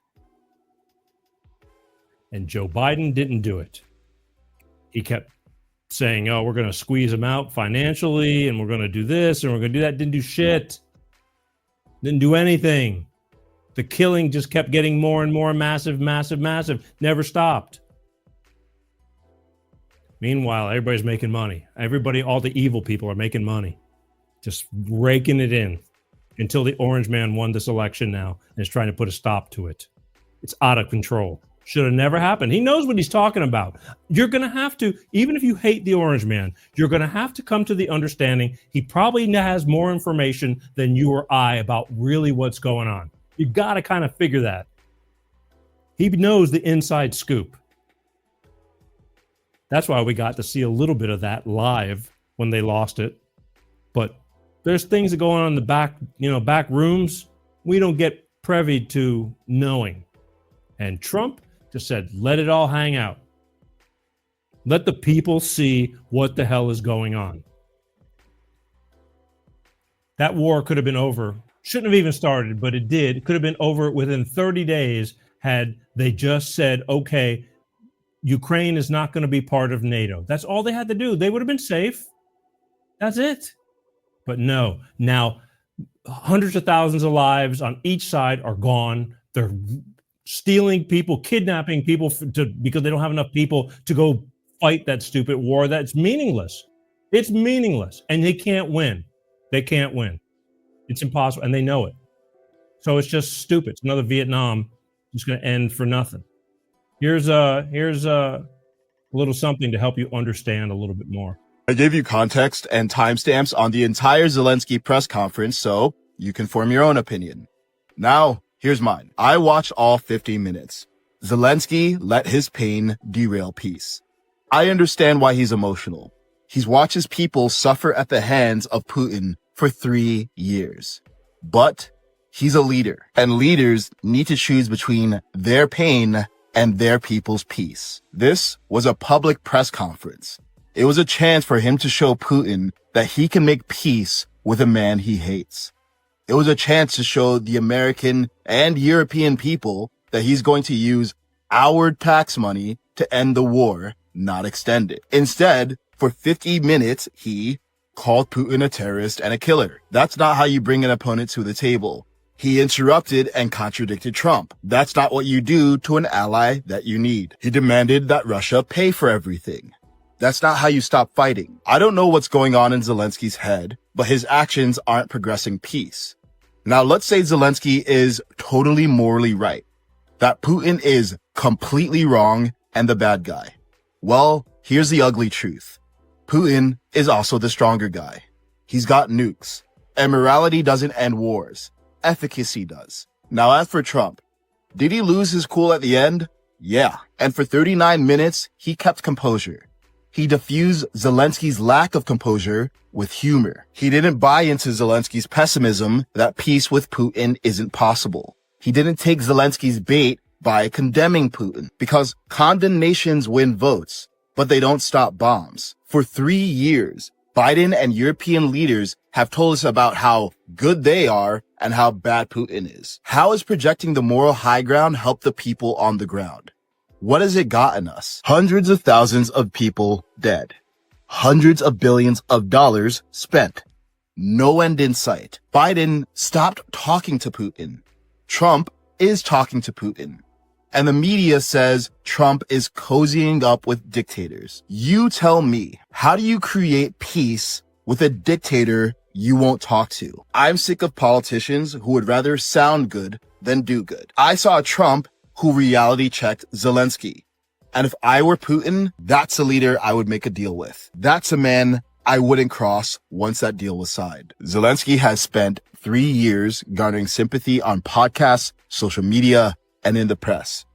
And Joe Biden didn't do it. He kept saying, oh, we're going to squeeze them out financially, and we're going to do this, and we're going to do that. Didn't do shit. Didn't do anything. The killing just kept getting more and more massive. Never stopped. Meanwhile, everybody's making money. Everybody, all the evil people are making money. Just raking it in until the Orange Man won this election now and is trying to put a stop to it. It's out of control. Should have never happened. He knows what he's talking about. You're going to have to, even if you hate the Orange Man, you're going to have to come to the understanding he probably has more information than you or I about really what's going on. You've got to kind of figure that. He knows the inside scoop. That's why we got to see a little bit of that live when they lost it. But There's things that go on in the back rooms we don't get privy to knowing. And Trump just said, let it all hang out. Let the people see what the hell is going on. That war could have been over. Shouldn't have even started, but it did. It could have been over within 30 days had they just said, okay, Ukraine is not going to be part of NATO. That's all they had to do. They would have been safe. That's it. But no, now hundreds of thousands of lives on each side are gone. They're stealing people, kidnapping people because they don't have enough people to go fight that stupid war. That's meaningless. It's meaningless. And they can't win. They can't win. It's impossible. And they know it. So it's just stupid. It's another Vietnam. It's going to end for nothing. Here's a little something to help you understand a little bit more. I gave you context and timestamps on the entire Zelensky press conference so you can form your own opinion. Now, here's mine. I watched all 50 minutes. Zelensky let his pain derail peace. I understand why he's emotional. He's watched his people suffer at the hands of Putin for 3 years. But he's a leader, and leaders need to choose between their pain and their people's peace. This was a public press conference. It was a chance for him to show Putin that he can make peace with a man he hates. It was a chance to show the American and European people that he's going to use our tax money to end the war, not extend it. Instead, for 50 minutes, he called Putin a terrorist and a killer. That's not how you bring an opponent to the table. He interrupted and contradicted Trump. That's not what you do to an ally that you need. He demanded that Russia pay for everything. That's not how you stop fighting. I don't know what's going on in Zelensky's head, but his actions aren't progressing peace. Now, let's say Zelensky is totally morally right, that Putin is completely wrong and the bad guy. Well, here's the ugly truth. Putin is also the stronger guy. He's got nukes, and morality doesn't end wars. Efficacy does. Now, as for Trump, did he lose his cool at the end? Yeah. And for 39 minutes, he kept composure. He diffused Zelensky's lack of composure with humor. He didn't buy into Zelensky's pessimism that peace with Putin isn't possible. He didn't take Zelensky's bait by condemning Putin because condemnations win votes, but they don't stop bombs. For 3 years, Biden and European leaders have told us about how good they are and how bad Putin is. How has projecting the moral high ground helped the people on the ground? What has it gotten us? Hundreds of thousands of people dead. Hundreds of billions of dollars spent. No end in sight. Biden stopped talking to Putin. Trump is talking to Putin. And the media says Trump is cozying up with dictators. You tell me, how do you create peace with a dictator you won't talk to? I'm sick of politicians who would rather sound good than do good. I saw Trump who reality checked Zelensky. And if I were Putin, that's a leader I would make a deal with. That's a man I wouldn't cross once that deal was signed. Zelensky has spent 3 years garnering sympathy on podcasts, social media, and in the press.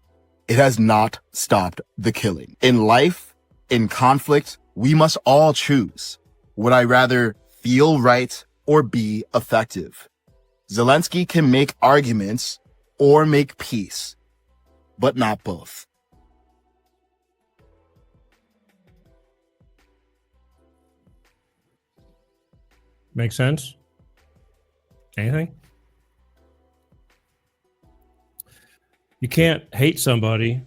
It has not stopped the killing. In life, in conflict, we must all choose. Would I rather feel right or be effective? Zelensky can make arguments or make peace, but not both. Make sense? Anything? You can't hate somebody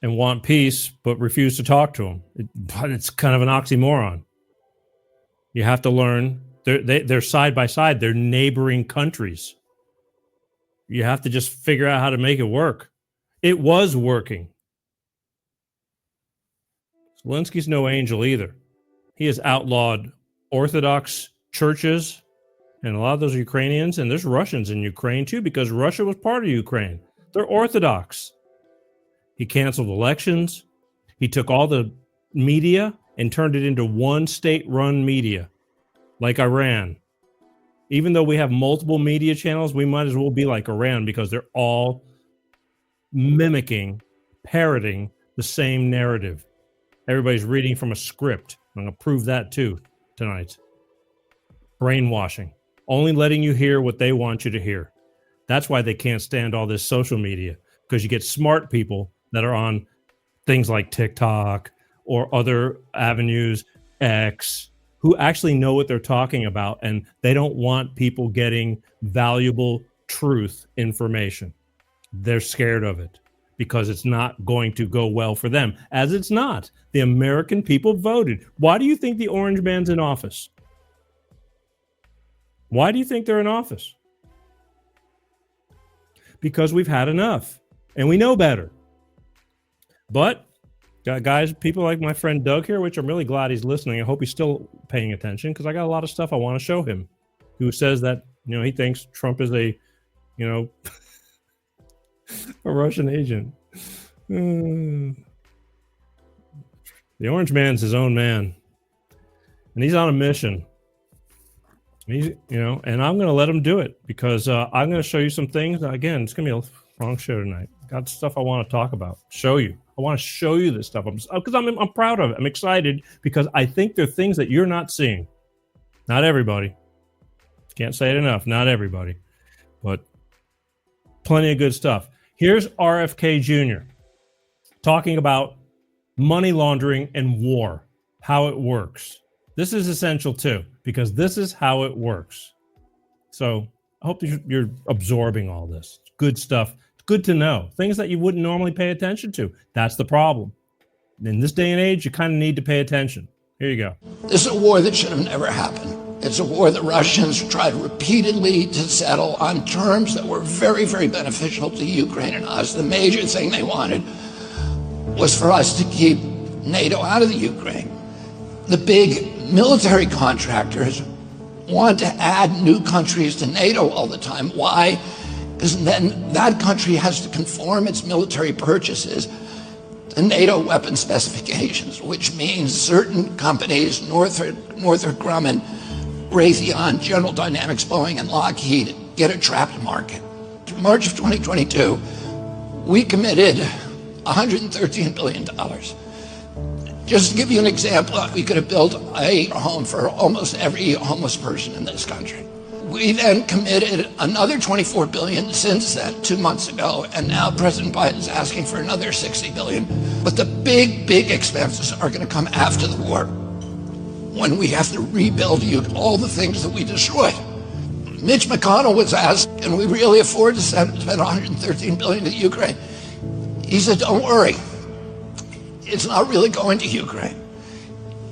and want peace, but refuse to talk to them. But it's kind of an oxymoron. You have to learn. They're side by side. They're neighboring countries. You have to just figure out how to make it work. It was working. Zelensky's no angel either. He has outlawed Orthodox churches, and a lot of those are Ukrainians, and there's Russians in Ukraine too, because Russia was part of Ukraine. They're Orthodox. He canceled elections. He took all the media and turned it into one state-run media, like Iran. Even though we have multiple media channels, we might as well be like Iran because they're all mimicking, parroting the same narrative. Everybody's reading from a script. I'm going to prove that too tonight. brainwashing, only letting you hear what they want you to hear. That's why they can't stand all this social media, because you get smart people that are on things like TikTok or other avenues, X, who actually know what they're talking about, and they don't want people getting valuable truth information. They're scared of it because it's not going to go well for them, as it's not. The American people voted. Why do you think the orange man's in office? Why do you think they're in office? Because we've had enough and we know better. But guys, people like my friend Doug here, which I'm really glad he's listening. I hope he's still paying attention, because I got a lot of stuff I want to show him, who says that, he thinks Trump is a Russian agent. The orange man's his own man, and he's on a mission. He's, and I'm going to let him do it, because I'm going to show you some things. Again, it's going to be a long show tonight. Got stuff I want to talk about, show you. I want to show you this stuff because I'm proud of it. I'm excited because I think there are things that you're not seeing. Not everybody. Can't say it enough. Not everybody, but plenty of good stuff. Here's RFK Jr. talking about money laundering and war, how it works. This is essential too, because this is how it works. So I hope you're absorbing all this. It's good stuff. It's good to know. Things that you wouldn't normally pay attention to. That's the problem. In this day and age, you kind of need to pay attention. Here you go. This is a war that should have never happened. It's a war the Russians tried repeatedly to settle on terms that were very, very beneficial to Ukraine and us. The major thing they wanted was for us to keep NATO out of the Ukraine. The big military contractors want to add new countries to NATO all the time. Why? Because then that country has to conform its military purchases to NATO weapon specifications, which means certain companies, Northrop Grumman, Raytheon, General Dynamics, Boeing, and Lockheed, get a trapped market. In March of 2022, we committed $113 billion. Just to give you an example, we could have built a home for almost every homeless person in this country. We then committed another $24 billion since then, 2 months ago, and now President Biden is asking for another $60 billion. But the big expenses are going to come after the war, when we have to rebuild all the things that we destroyed. Mitch McConnell was asked, can we really afford to spend $113 billion to Ukraine? He said, don't worry. It's not really going to Ukraine.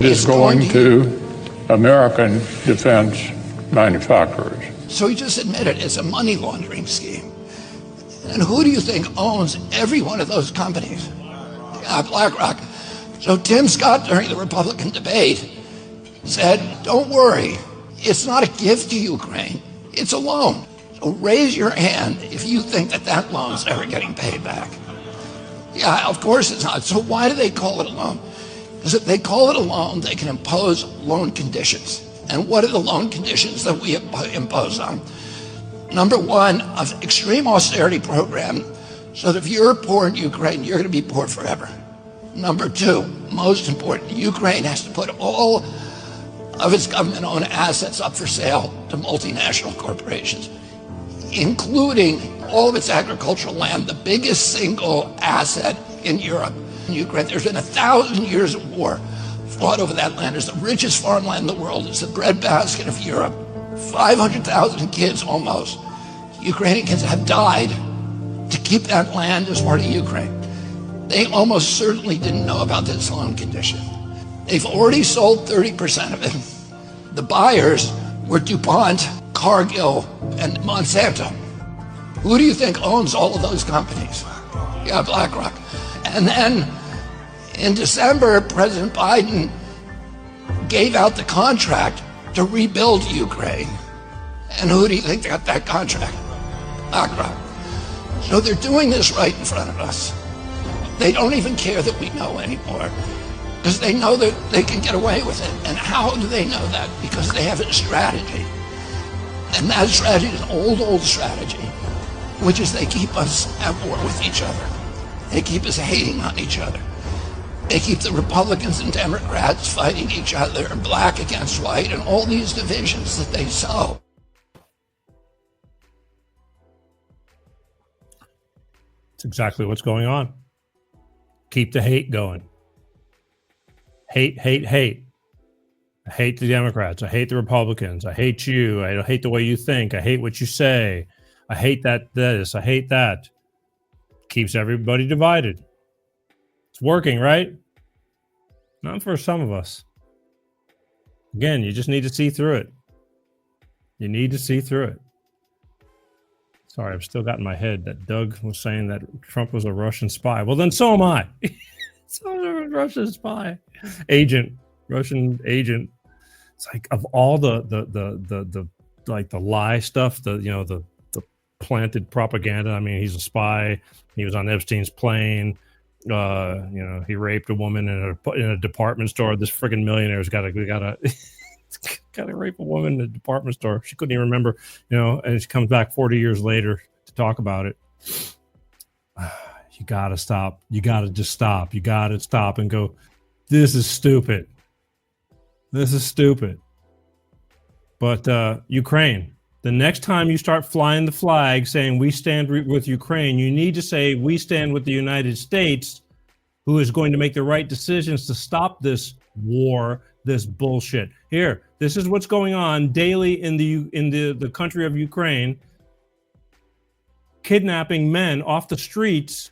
It's going to American defense manufacturers. So he just admitted it's a money laundering scheme. And who do you think owns every one of those companies? BlackRock. So Tim Scott, during the Republican debate, said, don't worry, it's not a gift to Ukraine, it's a loan. So raise your hand if you think that loan's ever getting paid back. Yeah, of course it's not. So why do they call it a loan? Because if they call it a loan, they can impose loan conditions. And what are the loan conditions that we impose on? Number one, an extreme austerity program, so that if you're poor in Ukraine, you're going to be poor forever. Number two, most important, Ukraine has to put all of its government-owned assets up for sale to multinational corporations, including all of its agricultural land, the biggest single asset in Europe. In Ukraine, there's been 1,000 years of war fought over that land. It's the richest farmland in the world. It's the breadbasket of Europe. 500,000 kids almost, Ukrainian kids, have died to keep that land as part of Ukraine. They almost certainly didn't know about this loan condition. They've already sold 30% of it. The buyers were DuPont, Cargill, and Monsanto. Who do you think owns all of those companies? Yeah, BlackRock. And then in December, President Biden gave out the contract to rebuild Ukraine. And who do you think got that contract? BlackRock. So they're doing this right in front of us. They don't even care that we know anymore, because they know that they can get away with it. And how do they know that? Because they have a strategy. And that strategy is an old strategy, which is they keep us at war with each other. They keep us hating on each other. They keep the Republicans and Democrats fighting each other, and black against white, and all these divisions that they sow. It's exactly what's going on. Keep the hate going. Hate, hate, hate. I hate the Democrats. I hate the Republicans. I hate you. I hate the way you think. I hate what you say. I hate this. I hate that. Keeps everybody divided. It's working, right? Not for some of us. Again, you just need to see through it. You need to see through it. Sorry, I've still got in my head that Doug was saying that Trump was a Russian spy. Well, then so am I. So I'm a Russian spy. Russian agent. It's like of all the like the lie stuff, the planted propaganda. I mean, he's a spy. He was on Epstein's plane. He raped a woman in a department store. This friggin' millionaire's got to rape a woman in a department store. She couldn't even remember, and she comes back 40 years later to talk about it. You got to stop. You got to just stop. You got to stop and go, this is stupid. This is stupid. But Ukraine, the next time you start flying the flag saying we stand with Ukraine, you need to say we stand with the United States, who is going to make the right decisions to stop this war, this bullshit. Here, this is what's going on daily in the country of Ukraine, kidnapping men off the streets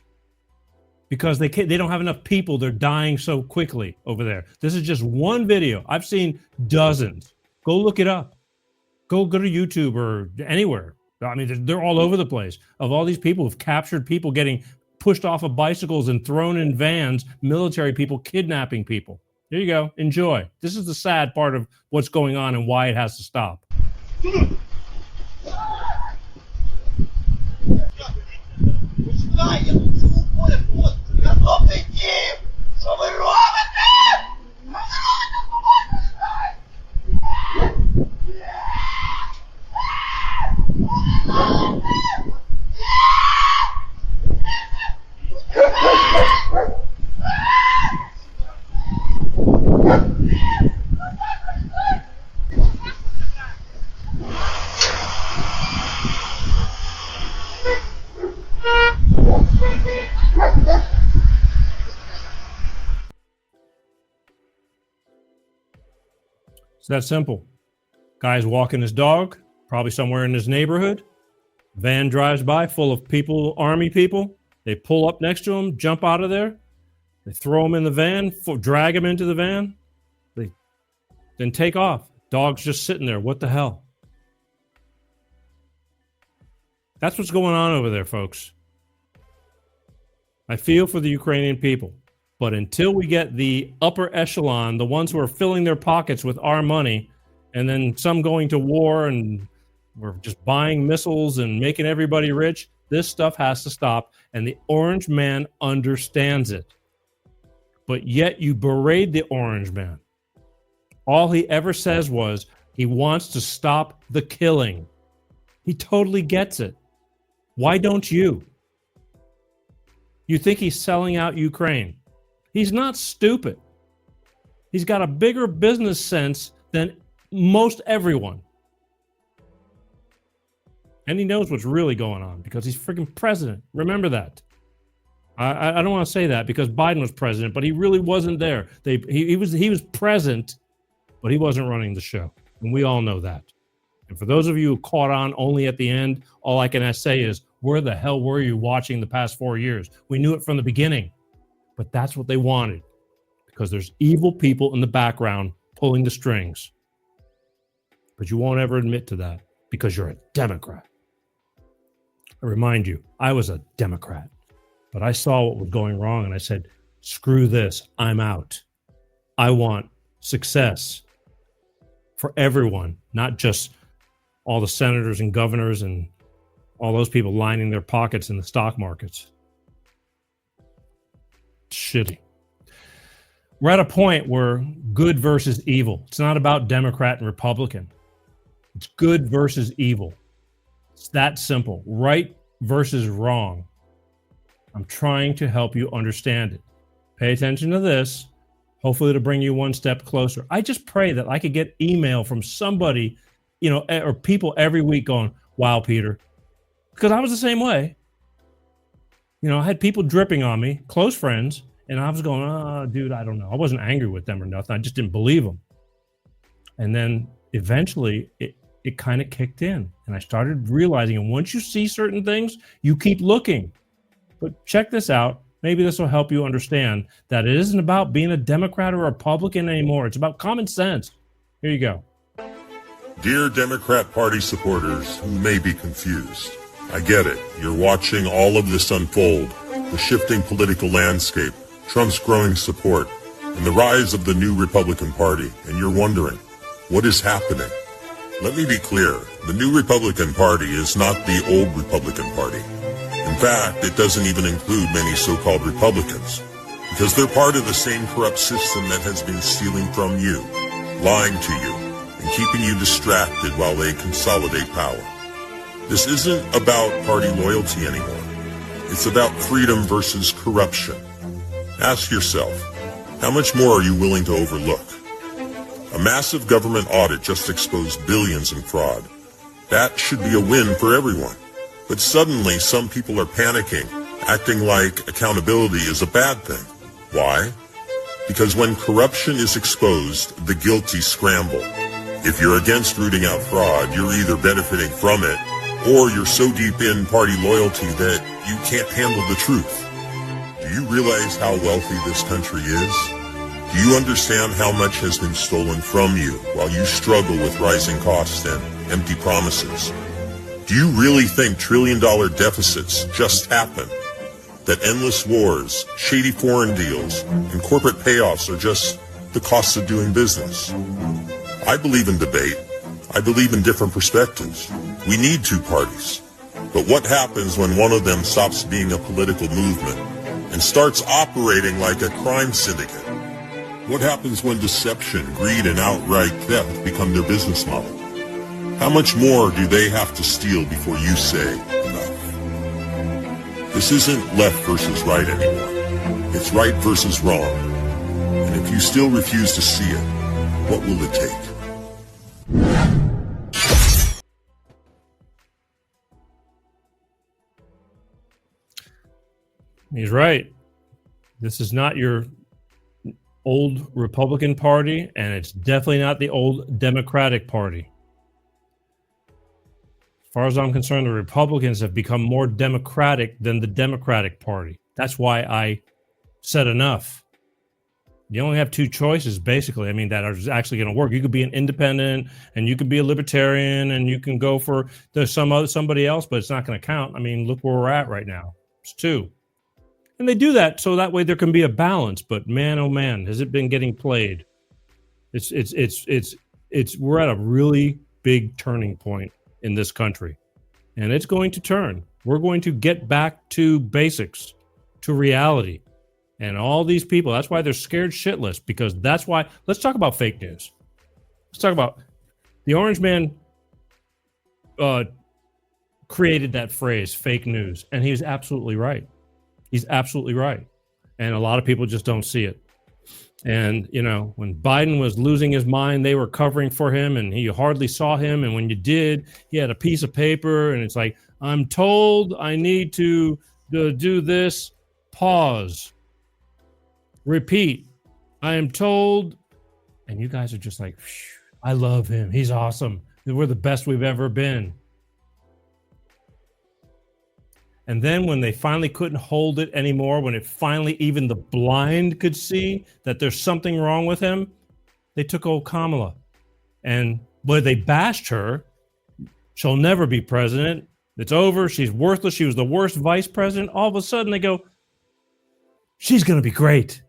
because they don't have enough people. They're dying so quickly over there. This is just one video. I've seen dozens. Go look it up. Go to YouTube or anywhere. I mean, they're all over the place. Of all these people who've captured people getting pushed off of bicycles and thrown in vans, military people kidnapping people. There you go. Enjoy. This is the sad part of what's going on and why it has to stop. It's that simple. Guy's walking his dog, probably somewhere in his neighborhood. Van drives by full of people, army people. They pull up next to him, jump out of there. They throw him in the van, drag him into the van. They then take off. Dog's just sitting there. What the hell? That's what's going on over there, folks. I feel for the Ukrainian people. But until we get the upper echelon, the ones who are filling their pockets with our money, and then some going to war and we're just buying missiles and making everybody rich, this stuff has to stop. And the orange man understands it. But yet you berate the orange man. All he ever says was he wants to stop the killing. He totally gets it. Why don't you? You think he's selling out Ukraine. He's not stupid. He's got a bigger business sense than most everyone. And he knows what's really going on because he's freaking president. Remember that. I don't want to say that because Biden was president, but he really wasn't there. He was present, but he wasn't running the show. And we all know that. And for those of you who caught on only at the end, all I can say is, where the hell were you watching the past 4 years? We knew it from the beginning. But that's what they wanted because there's evil people in the background pulling the strings. But you won't ever admit to that because you're a Democrat. I remind you, I was a Democrat, but I saw what was going wrong and I said, screw this, I'm out. I want success for everyone, not just all the senators and governors and all those people lining their pockets in the stock markets. Shitty. We're at a point where good versus evil. It's not about Democrat and Republican. It's good versus evil. It's that simple. Right versus wrong. I'm trying to help you understand it. Pay attention to this. Hopefully it'll bring you one step closer. I just pray that I could get email from somebody, or people every week going, wow, Peter. Because I was the same way. I had people dripping on me, close friends, and I was going, oh, dude, I don't know. I wasn't angry with them or nothing. I just didn't believe them. And then eventually it kind of kicked in. And I started realizing, and once you see certain things, you keep looking. But check this out. Maybe this will help you understand that it isn't about being a Democrat or a Republican anymore. It's about common sense. Here you go. Dear Democrat Party supporters who may be confused, I get it. You're watching all of this unfold, the shifting political landscape, Trump's growing support, and the rise of the new Republican Party, and you're wondering, what is happening? Let me be clear. The new Republican Party is not the old Republican Party. In fact, it doesn't even include many so-called Republicans, because they're part of the same corrupt system that has been stealing from you, lying to you, and keeping you distracted while they consolidate power. This isn't about party loyalty anymore. It's about freedom versus corruption. Ask yourself, how much more are you willing to overlook? A massive government audit just exposed billions in fraud. That should be a win for everyone. But suddenly, some people are panicking, acting like accountability is a bad thing. Why? Because when corruption is exposed, the guilty scramble. If you're against rooting out fraud, you're either benefiting from it, or you're so deep in party loyalty that you can't handle the truth. Do you realize how wealthy this country is? Do you understand how much has been stolen from you while you struggle with rising costs and empty promises? Do you really think trillion-dollar deficits just happen? That endless wars, shady foreign deals, and corporate payoffs are just the costs of doing business? I believe in debate. I believe in different perspectives. We need two parties. But what happens when one of them stops being a political movement and starts operating like a crime syndicate? What happens when deception, greed, and outright theft become their business model? How much more do they have to steal before you say enough? This isn't left versus right anymore. It's right versus wrong. And if you still refuse to see it, what will it take? He's right. This is not your old Republican Party, and it's definitely not the old Democratic Party. As far as I'm concerned, the Republicans have become more democratic than the Democratic Party. That's why I said enough. You only have two choices, basically. I mean, that are actually going to work. You could be an independent, and you could be a libertarian, and you can go for somebody else, but it's not going to count. I mean, look where we're at right now. It's two. And they do that so that way there can be a balance. But man, oh man, has it been getting played? We're at a really big turning point in this country, and it's going to turn. We're going to get back to basics, to reality, and all these people. That's why they're scared shitless, because that's why. Let's talk about fake news. Let's talk about the Orange Man. Created that phrase, fake news, and he was absolutely right. He's absolutely right. And a lot of people just don't see it. And, when Biden was losing his mind, they were covering for him, and he hardly saw him. And when you did, he had a piece of paper, and it's like, I'm told I need to do this. Pause. Repeat. I am told. And you guys are just like, I love him. He's awesome. We're the best we've ever been. And then when they finally couldn't hold it anymore, when it finally even the blind could see that there's something wrong with him, they took old Kamala. And where they bashed her, she'll never be president. It's over. She's worthless. She was the worst vice president. All of a sudden they go, she's going to be great.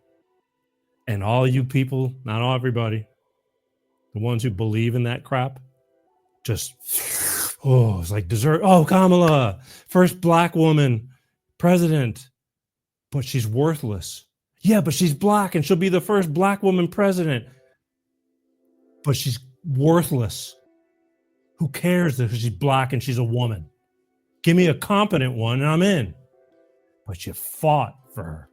And all you people, not all everybody, the ones who believe in that crap, just... Oh, it's like dessert. Oh, Kamala, first black woman president, but she's worthless. Yeah, but she's black and she'll be the first black woman president, but she's worthless. Who cares that she's black and she's a woman? Give me a competent one and I'm in. But you fought for her.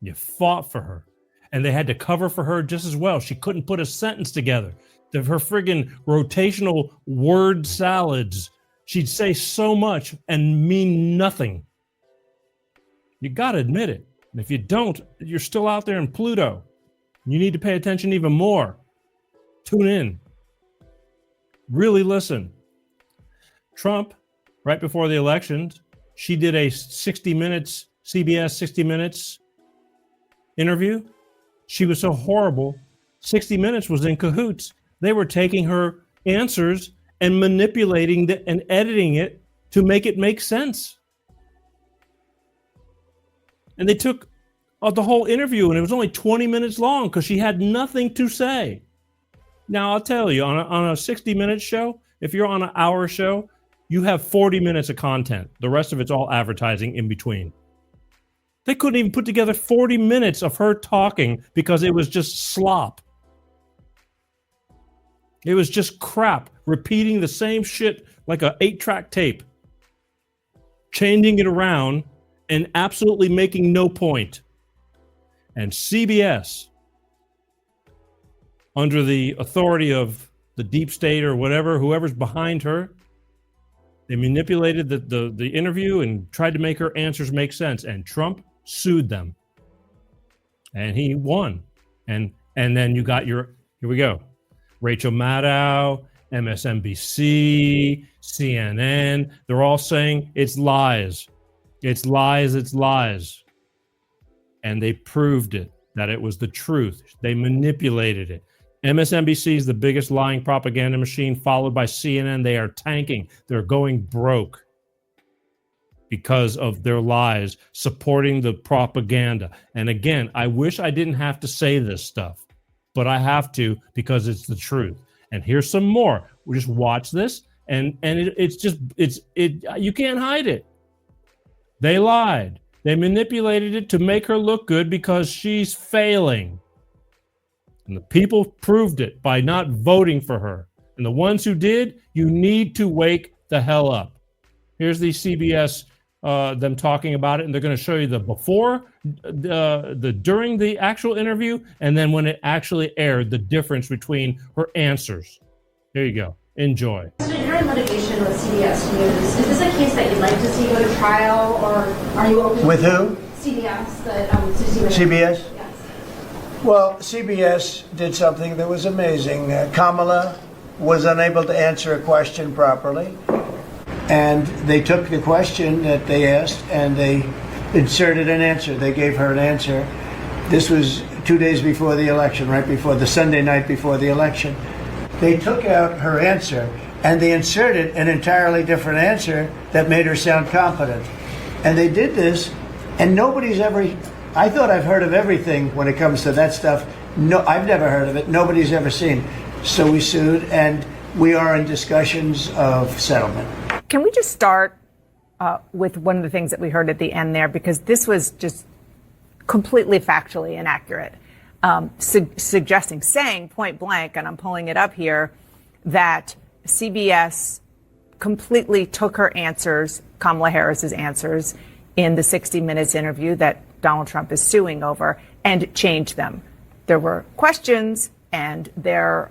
You fought for her. And they had to cover for her just as well. She couldn't put a sentence together. Her friggin' rotational word salads. She'd say so much and mean nothing. You got to admit it. And if you don't, you're still out there in Pluto. You need to pay attention even more. Tune in. Really listen. Trump, right before the elections, she did a 60 Minutes, CBS 60 Minutes interview. She was so horrible. 60 Minutes was in cahoots. They were taking her answers and manipulating and editing it to make it make sense. And they took the whole interview, and it was only 20 minutes long because she had nothing to say. Now, I'll tell you, on a 60 Minutes show, if you're on an hour show, you have 40 minutes of content. The rest of it's all advertising in between. They couldn't even put together 40 minutes of her talking because it was just slop. It was just crap, repeating the same shit like an 8-track tape, changing it around and absolutely making no point. And CBS, under the authority of the deep state or whatever, whoever's behind her, they manipulated the interview and tried to make her answers make sense. And Trump sued them. And he won. And then you got here we go. Rachel Maddow, MSNBC, CNN, they're all saying it's lies. It's lies, it's lies. And they proved it, that it was the truth. They manipulated it. MSNBC is the biggest lying propaganda machine, followed by CNN. They are tanking. They're going broke because of their lies, supporting the propaganda. And again, I wish I didn't have to say this stuff, but I have to because it's the truth. And here's some more. We just watch this, and it's you can't hide it. They lied. They manipulated it to make her look good because she's failing. And the people proved it by not voting for her. And the ones who did, you need to wake the hell up. Here's the CBS, them talking about it, and they're going to show you the before, the during the actual interview, and then when it actually aired, the difference between her answers. Here you go. Enjoy. President, you're in litigation with CBS News. Is this a case that you'd like to see go to trial, or are you open with to who? CBS, CBS? Yes. Well, CBS did something that was amazing. Kamala was unable to answer a question properly, and they took the question that they asked and they inserted an answer. They gave her an answer. This was 2 days before the election, right before the Sunday night before the election. They took out her answer and they inserted an entirely different answer that made her sound competent. And they did this, and nobody's ever, I thought I've heard of everything when it comes to that stuff. No, I've never heard of it. Nobody's ever seen. So we sued, and we are in discussions of settlement. Can we just start with one of the things that we heard at the end there, because this was just completely factually inaccurate. Saying point blank, and I'm pulling it up here, that CBS completely took her answers, Kamala Harris's answers, in the 60 Minutes interview that Donald Trump is suing over, and changed them. There were questions, and there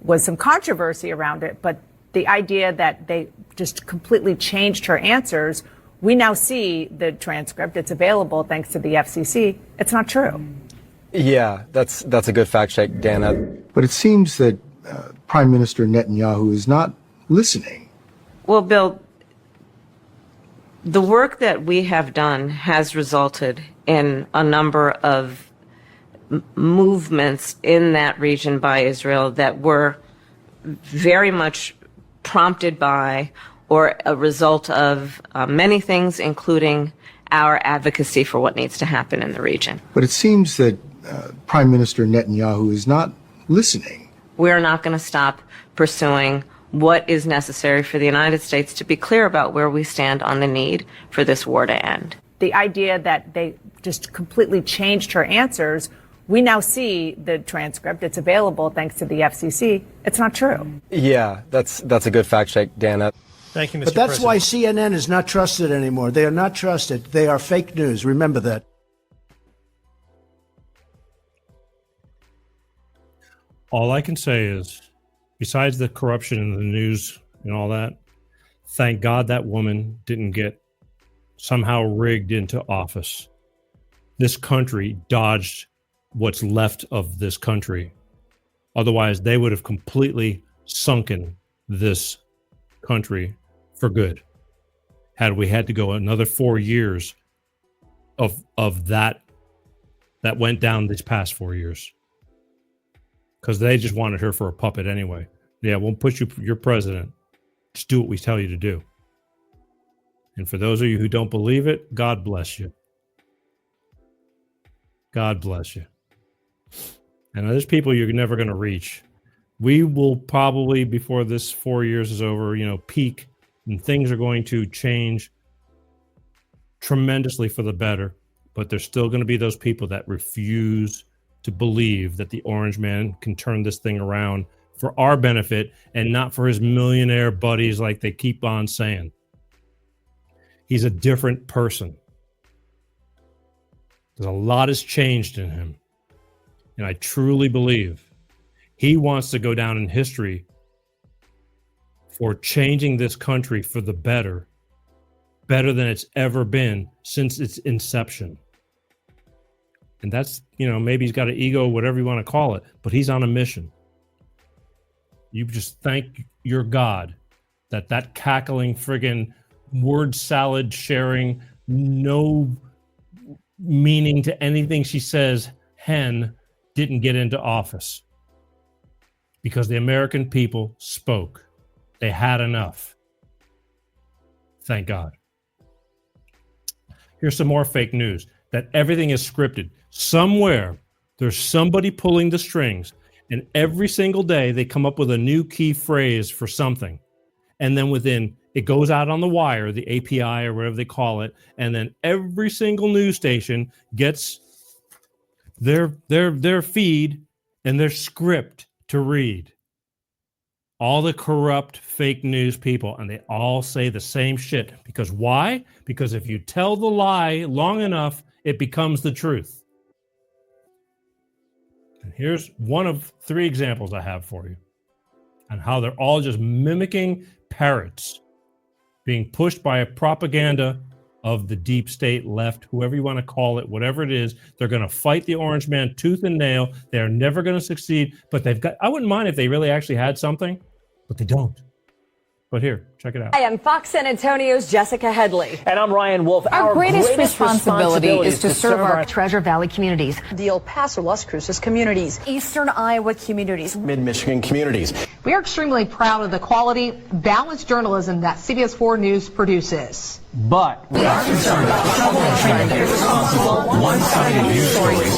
was some controversy around it, but the idea that they just completely changed her answers, we now see the transcript. It's available thanks to the FCC. It's not true. Yeah, that's a good fact check, Dana. But it seems that Prime Minister Netanyahu is not listening. Well, Bill, the work that we have done has resulted in a number of movements in that region by Israel that were very much prompted by or a result of many things, including our advocacy for what needs to happen in the region. But it seems that Prime Minister Netanyahu is not listening. We're not going to stop pursuing what is necessary for the United States to be clear about where we stand on the need for this war to end. The idea that they just completely changed her answers, we now see the transcript. It's available thanks to the FCC. It's not true. Yeah, that's a good fact check, Dana. Thank you, Mr. But that's President. why CNN is not trusted anymore. They are not trusted. They are fake news. Remember that. All I can say is, besides the corruption in the news and all that, thank God that woman didn't get somehow rigged into office. This country dodged what's left of this country. Otherwise, they would have completely sunken this country for good. Had we had to go another 4 years of that went down these past 4 years. Because they just wanted her for a puppet anyway. Yeah, we'll put you, you're president. Just do what we tell you to do. And for those of you who don't believe it, God bless you. God bless you. And there's people you're never going to reach. We will probably, before this 4 years is over, peak, and things are going to change tremendously for the better. But there's still going to be those people that refuse to believe that the orange man can turn this thing around for our benefit and not for his millionaire buddies like they keep on saying. He's a different person. There's a lot has changed in him. And I truly believe he wants to go down in history for changing this country for the better than it's ever been since its inception. And that's, maybe he's got an ego, whatever you want to call it, but he's on a mission. You just thank your God that cackling friggin' word salad sharing, no meaning to anything she says, hen didn't get into office. Because the American people spoke. They had enough. Thank God. Here's some more fake news. That everything is scripted. Somewhere, there's somebody pulling the strings. And every single day, they come up with a new key phrase for something. And then it goes out on the wire, the API or whatever they call it. And then every single news station gets their feed and their script to read. All the corrupt fake news people, and they all say the same shit. Because why? Because if you tell the lie long enough, it becomes the truth. And here's one of 3 examples I have for you on how they're all just mimicking parrots being pushed by a propaganda of the deep state left, whoever you want to call it, whatever it is. They're going to fight the orange man tooth and nail. They're never going to succeed, but I wouldn't mind if they really actually had something, but they don't. But here, check it out. Hi, I'm Fox San Antonio's Jessica Headley. And I'm Ryan Wolf. Our greatest responsibility is to serve our Treasure Valley communities, the El Paso, Las Cruces communities, Eastern Iowa communities, Mid-Michigan communities. We are extremely proud of the quality, balanced journalism that CBS 4 News produces. But we are concerned about the trouble and trend of irresponsible, one-sided news stories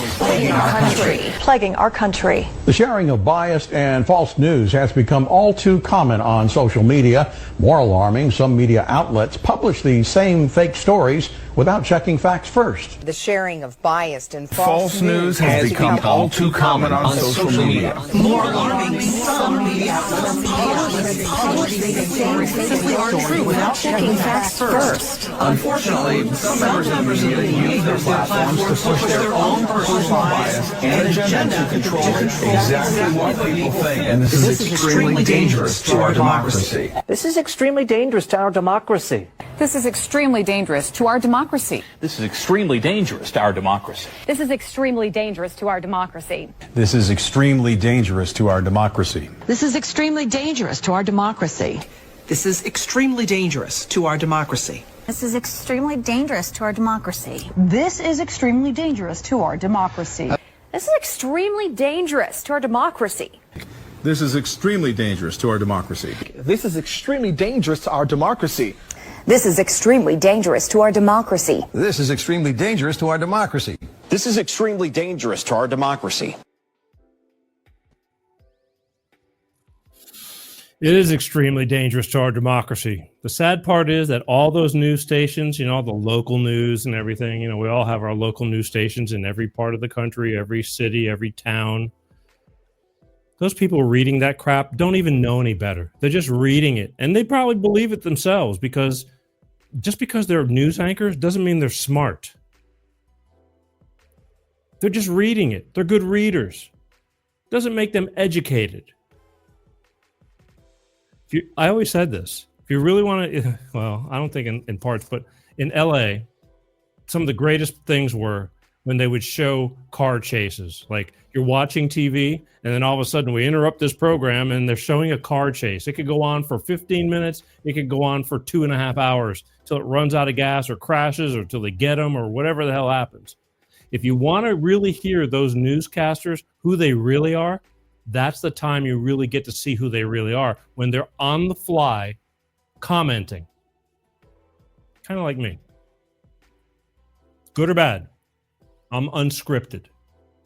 plaguing our country. The sharing of biased and false news has become all too common on social media. More alarming, some media outlets publish these same fake stories without checking facts first. The sharing of biased and false news has become all too common on social media. More alarming, some media outlets publish these stories simply aren't true without checking facts first. Unfortunately, some members of the media use their platforms to push their own personal bias and agenda to control exactly what people think. And this is extremely dangerous to our democracy. This is extremely dangerous to our democracy. This is extremely dangerous to our democracy. This is extremely dangerous to our democracy. This is extremely dangerous to our democracy. This is extremely dangerous to our democracy. This is extremely dangerous to our democracy. This is extremely dangerous to our democracy. This is extremely dangerous to our democracy. This is extremely dangerous to our democracy. This is extremely dangerous to our democracy. This is extremely dangerous to our democracy. This is extremely dangerous to our democracy. This is extremely dangerous to our democracy. This is extremely dangerous to our democracy. This is extremely dangerous to our democracy. It is extremely dangerous to our democracy. The sad part is that all those news stations, all the local news and everything, we all have our local news stations in every part of the country, every city, every town. Those people reading that crap don't even know any better. They're just reading it. And they probably believe it themselves because just because they're news anchors doesn't mean they're smart. They're just reading it. They're good readers. Doesn't make them educated. I always said this. If you really want to, well, I don't think in parts, but in LA, some of the greatest things were when they would show car chases. Like you're watching TV and then all of a sudden we interrupt this program and they're showing a car chase. It could go on for 15 minutes. It could go on for 2.5 hours till it runs out of gas or crashes or till they get them or whatever the hell happens. If you want to really hear those newscasters, who they really are, that's the time you really get to see who they really are, when they're on the fly commenting. Kind of like me. Good or bad, I'm unscripted.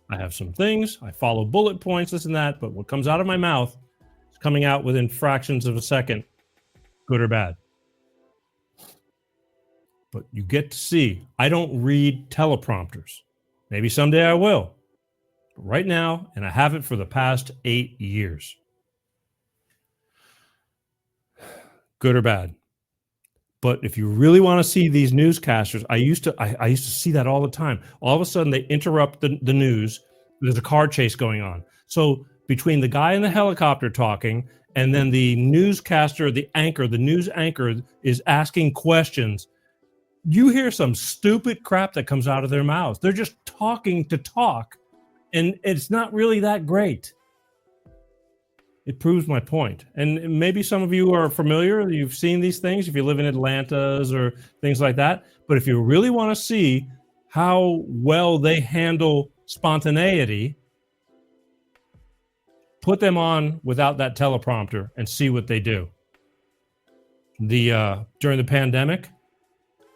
I have some things, I follow bullet points, this and that, but what comes out of my mouth is coming out within fractions of a second, good or bad. But you get to see, I don't read teleprompters. Maybe someday I will. But right now, and I haven't for the past 8 years. Good or bad. But if you really want to see these newscasters, I used to see that all the time. All of a sudden, they interrupt the news. There's a car chase going on. So between the guy in the helicopter talking and then the newscaster, the news anchor is asking questions, you hear some stupid crap that comes out of their mouths. They're just talking to talk, and it's not really that great. It proves my point. And maybe some of you are familiar. You've seen these things if you live in Atlantas or things like that. But if you really want to see how well they handle spontaneity, put them on without that teleprompter and see what they do. During the pandemic,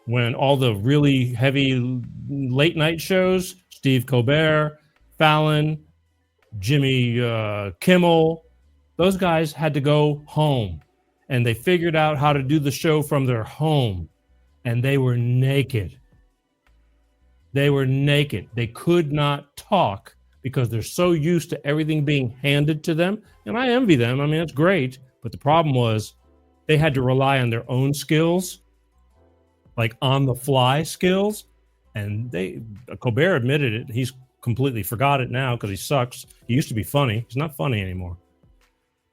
when all the really heavy late night shows, Steve Colbert, Fallon, Jimmy Kimmel, those guys had to go home, and they figured out how to do the show from their home, and they were naked. They were naked. They could not talk because they're so used to everything being handed to them, and I envy them. I mean, it's great, but the problem was they had to rely on their own skills, like on-the-fly skills, and Colbert admitted it. He's completely forgot it now because he sucks. He used to be funny. He's not funny anymore.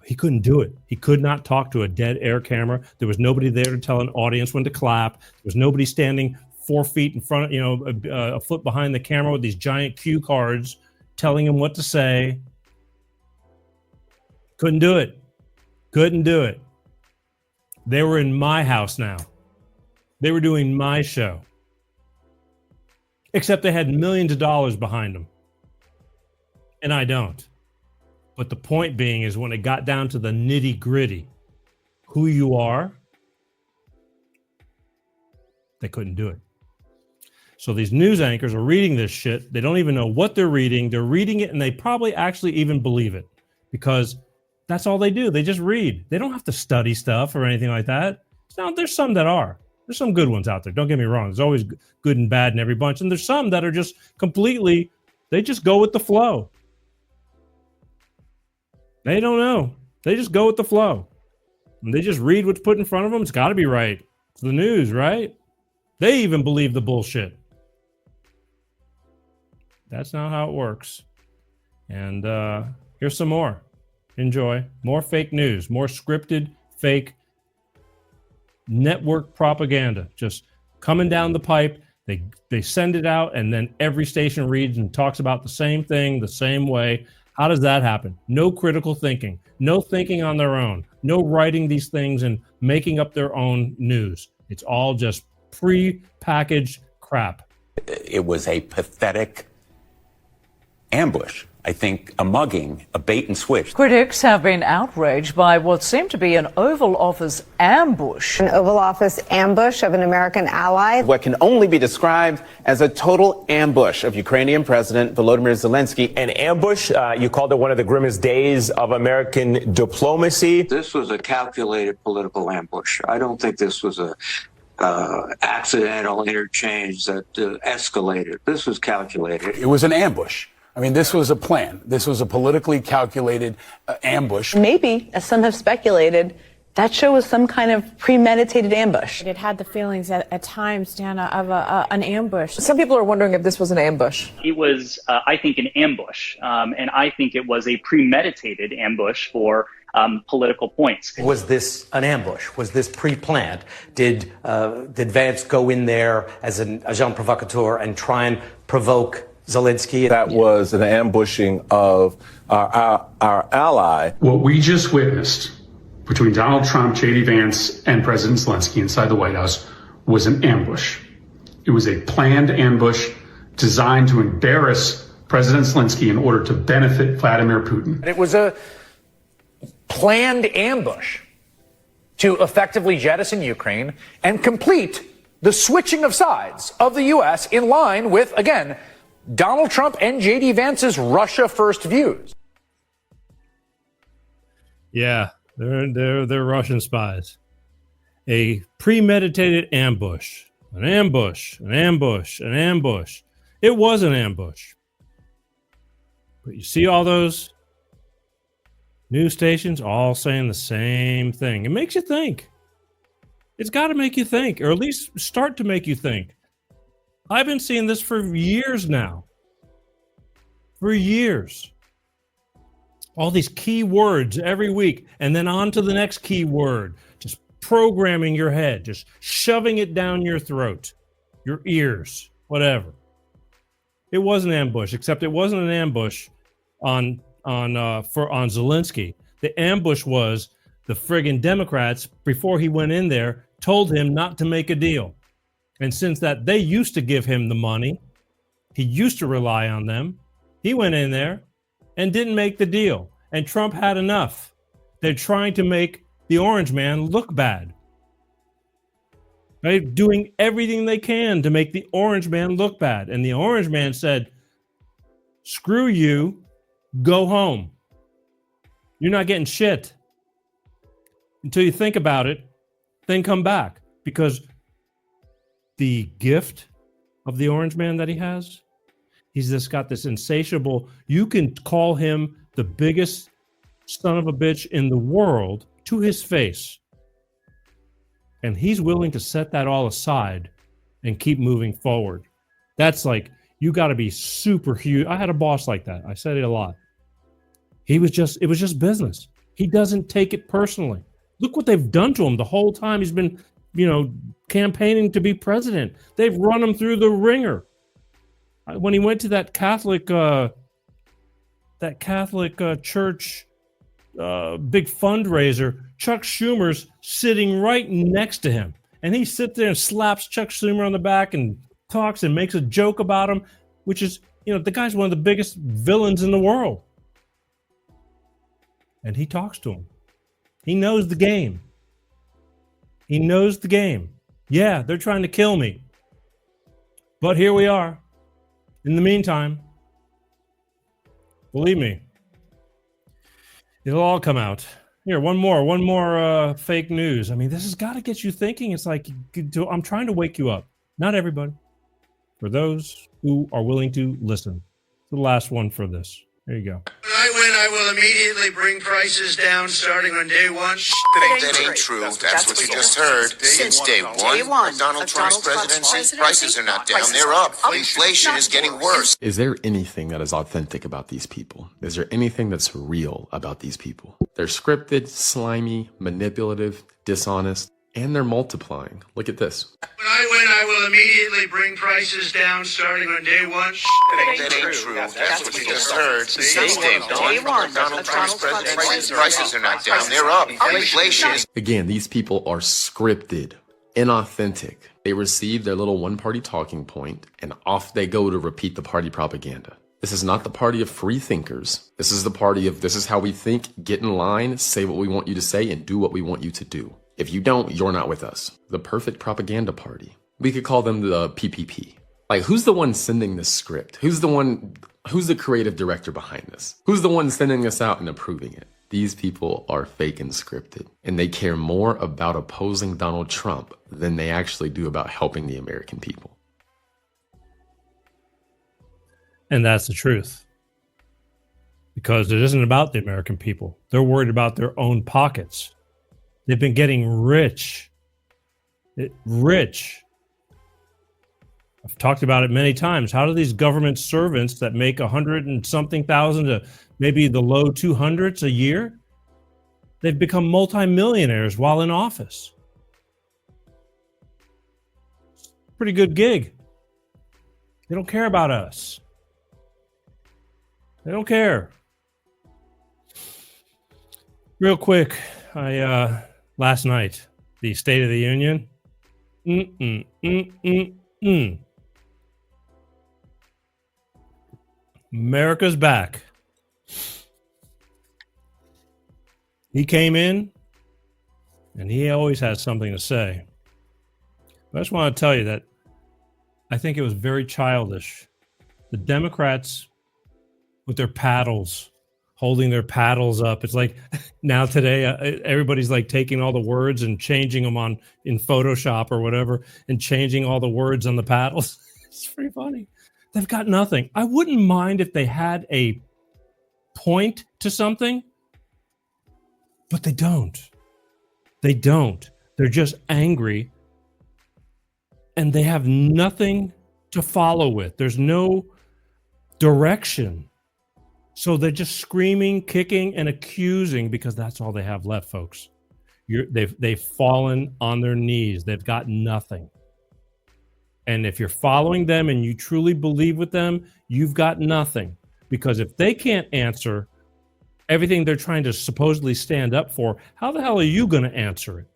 He couldn't do it. He could not talk to a dead air camera. There was nobody there to tell an audience when to clap. There was nobody standing 4 feet in front, a foot behind the camera with these giant cue cards telling him what to say. Couldn't do it. Couldn't do it. They were in my house now. They were doing my show. Except they had millions of dollars behind them. And I don't. But the point being is when it got down to the nitty gritty, who you are, they couldn't do it. So these news anchors are reading this shit. They don't even know what they're reading. They're reading it and they probably actually even believe it because that's all they do. They just read. They don't have to study stuff or anything like that. Now, there's some that are. There's some good ones out there. Don't get me wrong. There's always good and bad in every bunch. And there's some that are just completely, they just go with the flow. They don't know. They just go with the flow. And they just read what's put in front of them. It's got to be right. It's the news, right? They even believe the bullshit. That's not how it works. And here's some more. Enjoy. More fake news. More scripted, fake network propaganda. Just coming down the pipe. They send it out, and then every station reads and talks about the same thing the same way. How does that happen? No critical thinking, no thinking on their own, no writing these things and making up their own news. It's all just pre-packaged crap. It was a pathetic ambush. I think a mugging, a bait and switch. Critics have been outraged by what seemed to be an Oval Office ambush. An Oval Office ambush of an American ally. What can only be described as a total ambush of Ukrainian President Volodymyr Zelensky. An ambush, you called it one of the grimmest days of American diplomacy. This was a calculated political ambush. I don't think this was a accidental interchange that escalated. This was calculated. It was an ambush. I mean, this was a plan. This was a politically calculated ambush. Maybe, as some have speculated, That show was some kind of premeditated ambush. It had the feelings at times, Dana, of an ambush. Some people are wondering if this was an ambush. It was, I think, an ambush. And I think it was a premeditated ambush for political points. Was this an ambush? Was this pre-planned? Did Vance go in there as an agent provocateur and try and provoke Zelensky? That was an ambushing of our ally. What we just witnessed between Donald Trump, J.D. Vance, and President Zelensky inside the White House was an ambush. It was a planned ambush designed to embarrass President Zelensky in order to benefit Vladimir Putin. It was a planned ambush to effectively jettison Ukraine and complete the switching of sides of the U.S. in line with, again, Donald Trump and J.D. Vance's Russia first views. Yeah. They're Russian spies. A premeditated ambush. An ambush. An ambush. An ambush. It was an ambush. But you see all those news stations all saying the same thing. It makes you think. It's got to make you think, or at least start to make you think. I've been seeing this for years now. For years. All these key words every week, and then on to the next key word. Just programming your head, just shoving it down your throat, your ears, whatever. It was an ambush, except it wasn't an ambush on Zelensky. The ambush was the friggin' Democrats, before he went in there, told him not to make a deal. And since that they used to give him the money, he used to rely on them. He went in there and didn't make the deal. And Trump had enough. They're trying to make the orange man look bad. They're doing everything they can to make the orange man look bad. And the orange man said, screw you, go home. You're not getting shit. Until you think about it, then come back. Because the gift of the orange man that he has, he's just got this insatiable, you can call him the biggest son of a bitch in the world to his face. And he's willing to set that all aside and keep moving forward. That's like, you got to be super huge. I had a boss like that. I said it a lot. It was just business. He doesn't take it personally. Look what they've done to him the whole time he's been, campaigning to be president. They've run him through the ringer. When he went to that Catholic church big fundraiser, Chuck Schumer's sitting right next to him, and he sits there and slaps Chuck Schumer on the back and talks and makes a joke about him, which is, the guy's one of the biggest villains in the world, and he talks to him. He knows the game. He knows the game. Yeah, they're trying to kill me, but here we are. In the meantime, believe me, it'll all come out. Here, one more fake news. I mean, this has got to get you thinking. It's like, I'm trying to wake you up. Not everybody. For those who are willing to listen. The last one for this. There you go. When I win, I will immediately bring prices down starting on day one. That ain't true. That's what you just heard. Since day one of Donald Trump's presidency, prices are not down, they're up. Inflation is getting worse. Is there anything that is authentic about these people? Is there anything that's real about these people? They're scripted, slimy, manipulative, dishonest, and they're multiplying. Look at this. When I win, I will immediately bring prices down starting on day one. That ain't true. That's what you just heard. Since day one of Donald Trump's presidency, prices are not down, they're up. Inflation is... Again, these people are scripted, inauthentic. They receive their little one-party talking point, and off they go to repeat the party propaganda. This is not the party of free thinkers. This is the party of, this is how we think, get in line, say what we want you to say, and do what we want you to do. If you don't, you're not with us. The perfect propaganda party. We could call them the PPP. Like, who's the one sending this script? Who's the creative director behind this? Who's the one sending this out and approving it? These people are fake and scripted, and they care more about opposing Donald Trump than they actually do about helping the American people. And that's the truth. Because it isn't about the American people. They're worried about their own pockets. They've been getting rich. Rich. I've talked about it many times. How do these government servants that make 100 and something thousand to maybe the low 200s a year, they've become multimillionaires while in office? Pretty good gig. They don't care about us. They don't care. Real quick, last night, the State of the Union. America's back. He came in, and he always has something to say. But I just want to tell you that I think it was very childish. The Democrats with their paddles, holding their paddles up. It's like now today, everybody's like taking all the words and changing them in Photoshop or whatever, and changing all the words on the paddles. It's pretty funny. They've got nothing. I wouldn't mind if they had a point to something, but they don't. They don't. They're just angry, and they have nothing to follow with. There's no direction. So they're just screaming, kicking, and accusing because that's all they have left, folks. They've fallen on their knees. They've got nothing. And if you're following them and you truly believe with them, you've got nothing. Because if they can't answer everything they're trying to supposedly stand up for, how the hell are you going to answer it?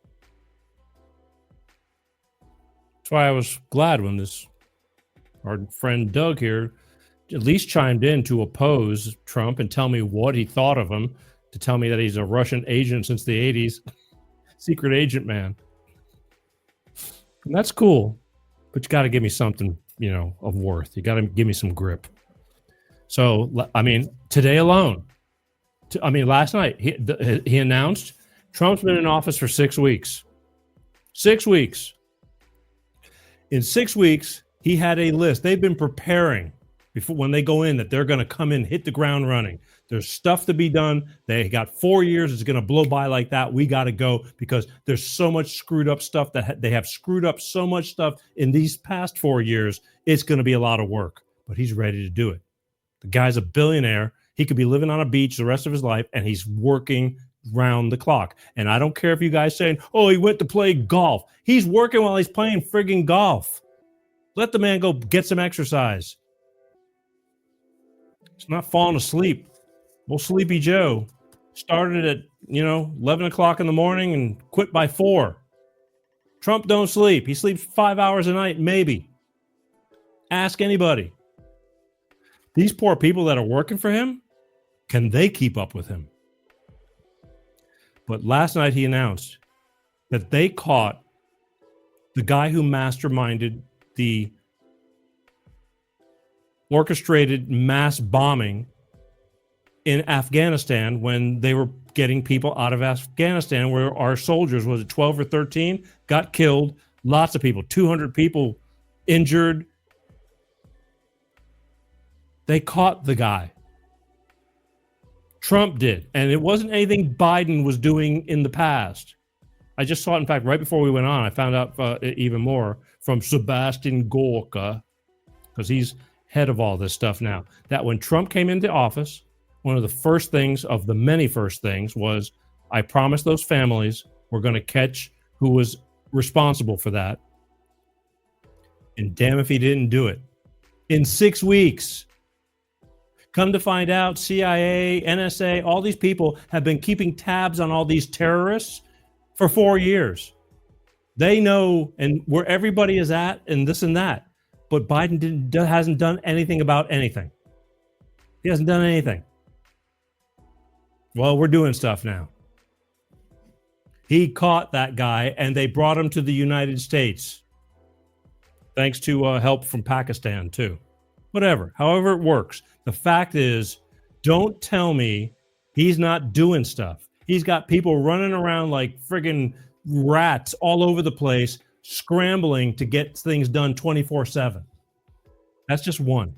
That's why I was glad when our friend Doug here at least chimed in to oppose Trump and tell me what he thought of him, to tell me that he's a Russian agent since the 80s. Secret agent man. And that's cool. But you got to give me something, of worth. You got to give me some grip. So, today alone, last night, he announced Trump's been in office for 6 weeks. 6 weeks. In 6 weeks, he had a list. They've been preparing before when they go in that they're going to come in, hit the ground running. There's stuff to be done. They got 4 years. It's going to blow by like that. We got to go because there's so much screwed up stuff that they have screwed up so much stuff in these past 4 years. It's going to be a lot of work, but he's ready to do it. The guy's a billionaire. He could be living on a beach the rest of his life, and he's working round the clock. And I don't care if you guys saying, oh, he went to play golf. He's working while he's playing friggin' golf. Let the man go get some exercise. He's not falling asleep. Well, Sleepy Joe started at, 11 o'clock in the morning and quit by 4. Trump don't sleep. He sleeps 5 hours a night, maybe. Ask anybody. These poor people that are working for him, can they keep up with him? But last night he announced that they caught the guy who masterminded the orchestrated mass bombing in Afghanistan when they were getting people out of Afghanistan, where our soldiers, was it 12 or 13, got killed. Lots of people, 200 people injured. They caught the guy. Trump did. And it wasn't anything Biden was doing in the past. I just saw it, in fact, right before we went on. I found out even more from Sebastian Gorka, because he's head of all this stuff now, that when Trump came into office, one of the first things of the many first things was, I promised those families we're going to catch who was responsible for that. And damn if he didn't do it. In 6 weeks. Come to find out, CIA, NSA, all these people have been keeping tabs on all these terrorists for 4 years. They know and where everybody is at and this and that. But Biden hasn't done anything about anything. He hasn't done anything. Well, we're doing stuff now. He caught that guy and they brought him to the United States. Thanks to help from Pakistan, too. Whatever, however it works. The fact is, don't tell me he's not doing stuff. He's got people running around like friggin' rats all over the place, scrambling to get things done 24/7. That's just one.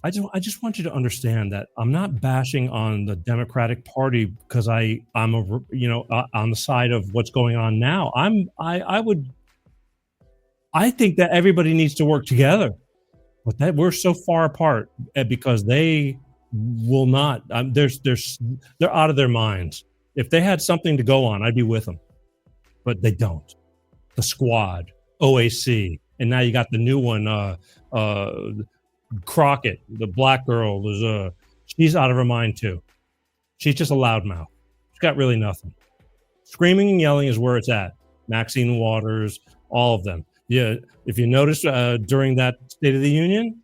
I just want you to understand that I'm not bashing on the Democratic Party because I'm on the side of what's going on now. I think that everybody needs to work together, but that we're so far apart because they will not. They're out of their minds. If they had something to go on, I'd be with them, but they don't. The Squad, OAC, and now you got the new one, Crockett, the black girl. She's out of her mind too. She's just a loudmouth. She's got really nothing. Screaming and yelling is where it's at. Maxine Waters, all of them. Yeah, if you notice during that State of the Union,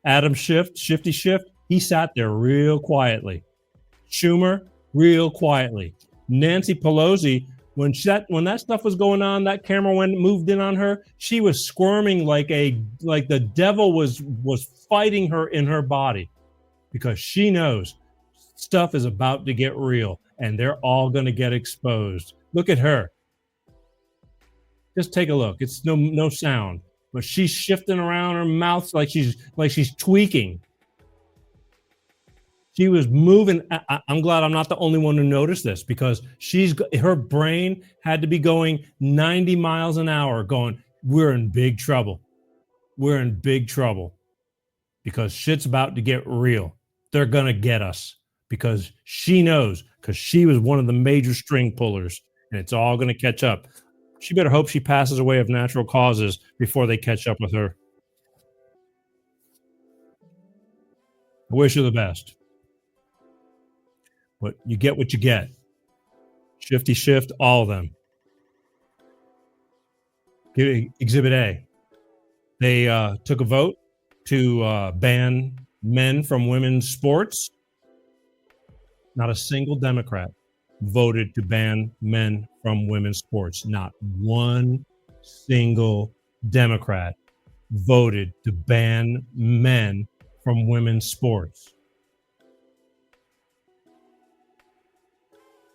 Adam Shifty Schiff, he sat there real quietly. Schumer, real quietly. Nancy Pelosi, when that stuff was going on, that camera moved in on her, she was squirming like the devil was fighting her in her body, because she knows stuff is about to get real and they're all going to get exposed. Look at her. Just take a look. It's no sound, but she's shifting around her mouth like she's tweaking. She was moving. I'm glad I'm not the only one who noticed this, because her brain had to be going 90 miles an hour going, we're in big trouble. We're in big trouble because shit's about to get real. They're going to get us, because she knows, because she was one of the major string pullers, and it's all going to catch up. She better hope she passes away of natural causes before they catch up with her. I wish her the best. But you get what you get. Shifty Shift, all of them. Exhibit A. They took a vote to ban men from women's sports. Not a single Democrat voted to ban men from women's sports. Not one single Democrat voted to ban men from women's sports.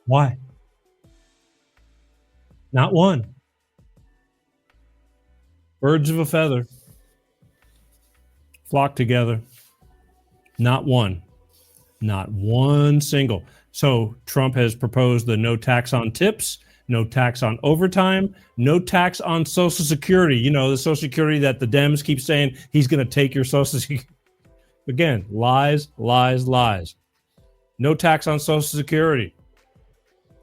Why? Not one. Birds of a feather flock together. Not one. Not one single. So Trump has proposed the no tax on tips, no tax on overtime, no tax on Social Security. You know, the Social Security that the Dems keep saying he's going to take your Social Security. Again, lies, lies, lies. No tax on Social Security.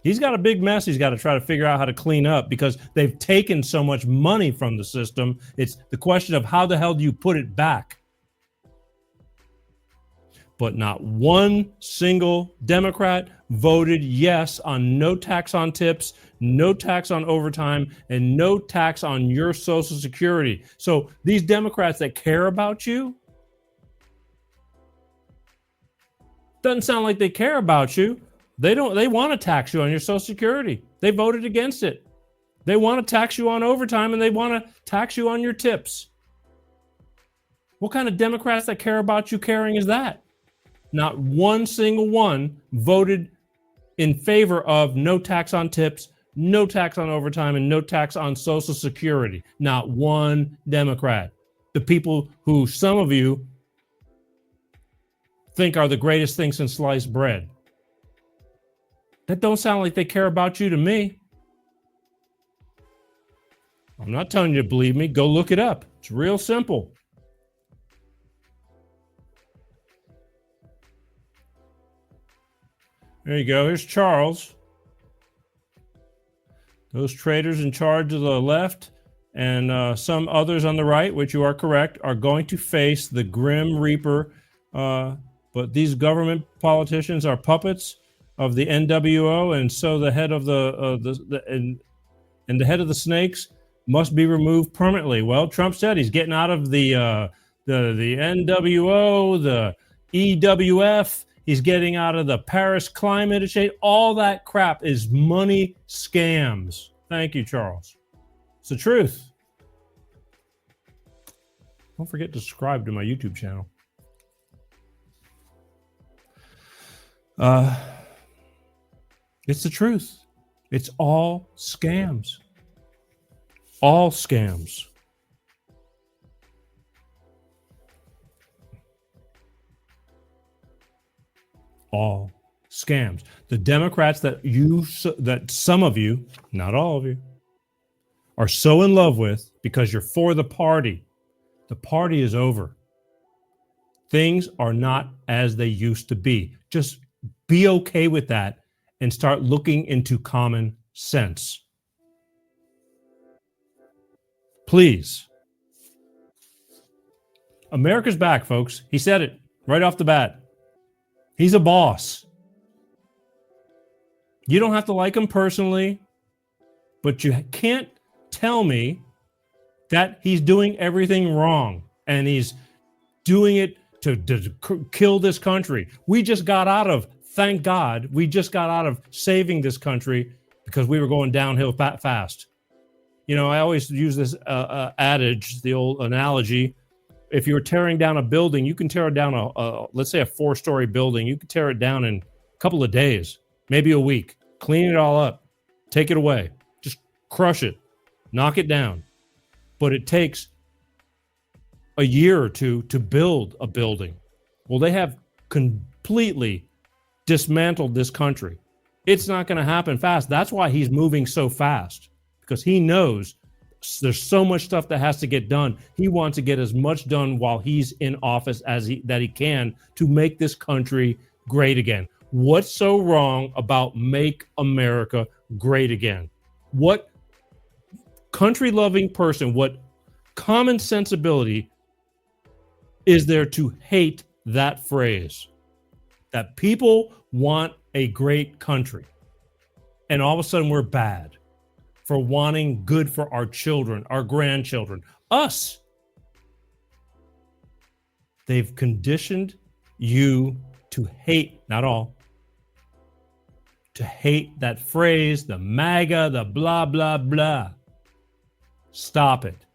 He's got a big mess he's got to try to figure out how to clean up, because they've taken so much money from the system. It's the question of how the hell do you put it back? But not one single Democrat voted yes on no tax on tips, no tax on overtime, and no tax on your Social Security. So these Democrats that care about you, doesn't sound like they care about you. They want to tax you on your Social Security. They voted against it. They want to tax you on overtime, and they want to tax you on your tips. What kind of Democrats that care about you caring is that? Not one single one voted in favor of no tax on tips, no tax on overtime, and no tax on Social Security. Not one Democrat. The people who some of you think are the greatest thing since sliced bread. That don't sound like they care about you to me. I'm not telling you to believe me. Go look it up. It's real simple. There you go. Here's Charles. Those traitors in charge of the left and some others on the right, which you are correct, are going to face the Grim Reaper. But these government politicians are puppets of the NWO, and so the head of the head of the snakes must be removed permanently. Well, Trump said he's getting out of the NWO, the EWF. He's getting out of the Paris Climate Exchange. All that crap is money scams. Thank you, Charles. It's the truth. Don't forget to subscribe to my YouTube channel. It's the truth. It's all scams. All scams. all scams. The Democrats that some of you, not all of you, are so in love with because you're for the party is over. Things are not as they used to be. Just be okay with that and start looking into common sense. Please. America's back, folks. He said it right off the bat. He's a boss. You don't have to like him personally, but you can't tell me that he's doing everything wrong and he's doing it to kill this country. We just got out of, thank God, we just got out of saving this country because we were going downhill fast. You know, I always use this adage, the old analogy. If you're tearing down a building, you can tear down let's say a 4-story building. You can tear it down in a couple of days, maybe a week. Clean it all up. Take it away. Just crush it. Knock it down. But it takes a year or two to build a building. Well, they have completely dismantled this country. It's not going to happen fast. That's why he's moving so fast, because he knows there's so much stuff that has to get done. He wants to get as much done while he's in office that he can to make this country great again. What's so wrong about make America great again? What country-loving person, what common sensibility is there to hate that phrase? That people want a great country, and all of a sudden we're bad for wanting good for our children, our grandchildren, us. They've conditioned you to hate, not all, to hate that phrase, the MAGA, the blah, blah, blah. Stop it.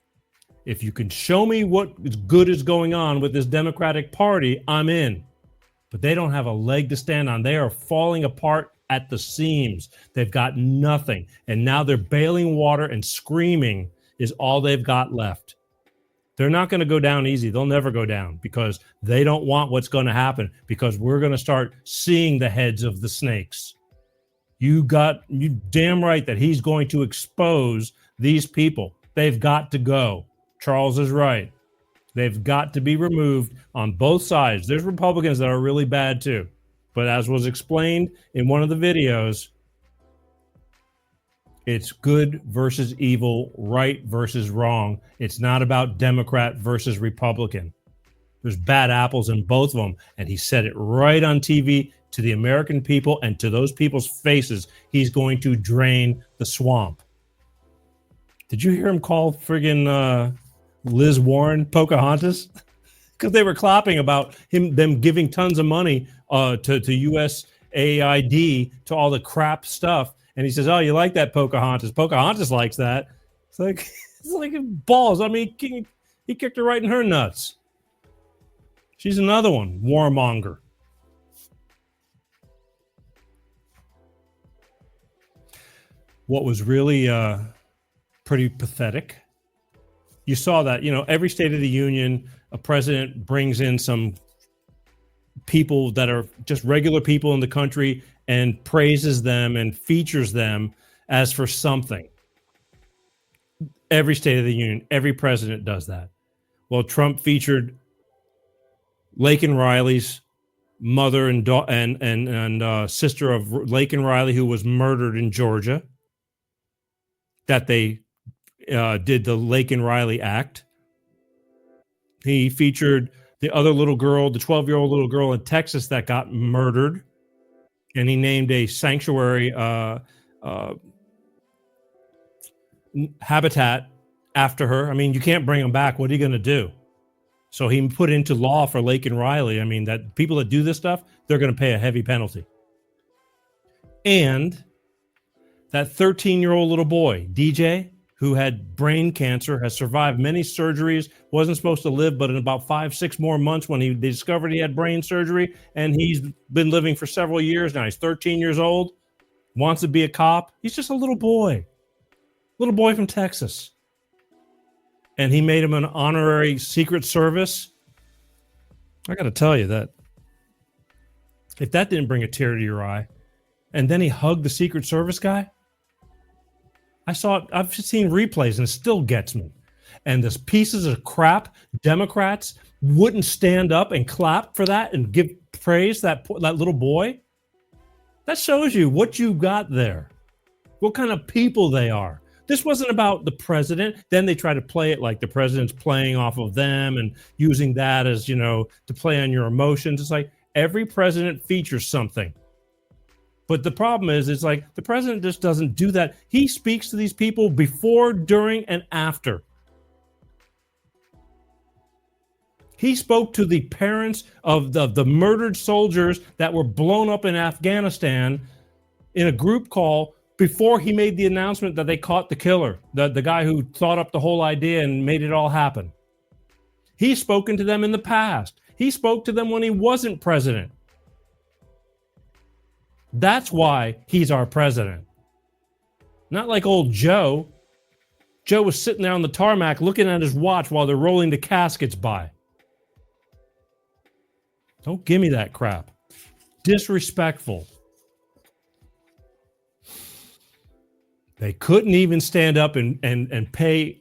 If you can show me what good is going on with this Democratic Party, I'm in. But they don't have a leg to stand on. They are falling apart at the seams. They've got nothing. And now they're bailing water and screaming is all they've got left. They're not going to go down easy. They'll never go down because they don't want what's going to happen, because we're going to start seeing the heads of the snakes. You damn right that he's going to expose these people. They've got to go. Charles is right. They've got to be removed on both sides. There's Republicans that are really bad too. But as was explained in one of the videos, it's good versus evil, right versus wrong. It's not about Democrat versus Republican. There's bad apples in both of them. And he said it right on TV to the American people and to those people's faces. He's going to drain the swamp. Did you hear him call friggin' Liz Warren Pocahontas? Because they were clapping about them giving tons of money to USAID to all the crap stuff. And he says, oh, you like that, Pocahontas? Pocahontas likes that. It's like balls. I mean, he kicked her right in her nuts. She's another one, warmonger. What was really pretty pathetic, you saw that, every State of the Union, a president brings in some people that are just regular people in the country and praises them and features them as for something. Every State of the Union, every president does that. Well, Trump featured Laken Riley's mother and sister of Laken Riley, who was murdered in Georgia, that they did the Laken Riley Act. He featured the other little girl, the 12-year-old little girl in Texas that got murdered, and he named a sanctuary habitat after her. I mean, you can't bring them back. What are you going to do? So he put into law for Laken Riley. I mean, that people that do this stuff, they're going to pay a heavy penalty. And that 13-year-old little boy, DJ, who had brain cancer, has survived many surgeries, wasn't supposed to live, but in about 5-6 more months when they discovered he had brain surgery, and he's been living for several years now. He's 13 years old, wants to be a cop. He's just a little boy from Texas. And he made him an honorary Secret Service. I got to tell you that If that didn't bring a tear to your eye. And then he hugged the Secret Service guy. I've seen replays and it still gets me. And this pieces of crap Democrats wouldn't stand up and clap for that and give praise that little boy. That shows you what you got there. What kind of people they are. This wasn't about the president. Then they try to play it like the president's playing off of them and using that as, to play on your emotions. It's like every president features something. But the problem is, it's like the president just doesn't do that. He speaks to these people before, during, and after. He spoke to the parents of the murdered soldiers that were blown up in Afghanistan in a group call before he made the announcement that they caught the killer, the guy who thought up the whole idea and made it all happen. He's spoken to them in the past. He spoke to them when he wasn't president. That's why he's our president. Not like old Joe. Joe was sitting there on the tarmac looking at his watch while they're rolling the caskets by. Don't give me that crap. Disrespectful. They couldn't even stand up and pay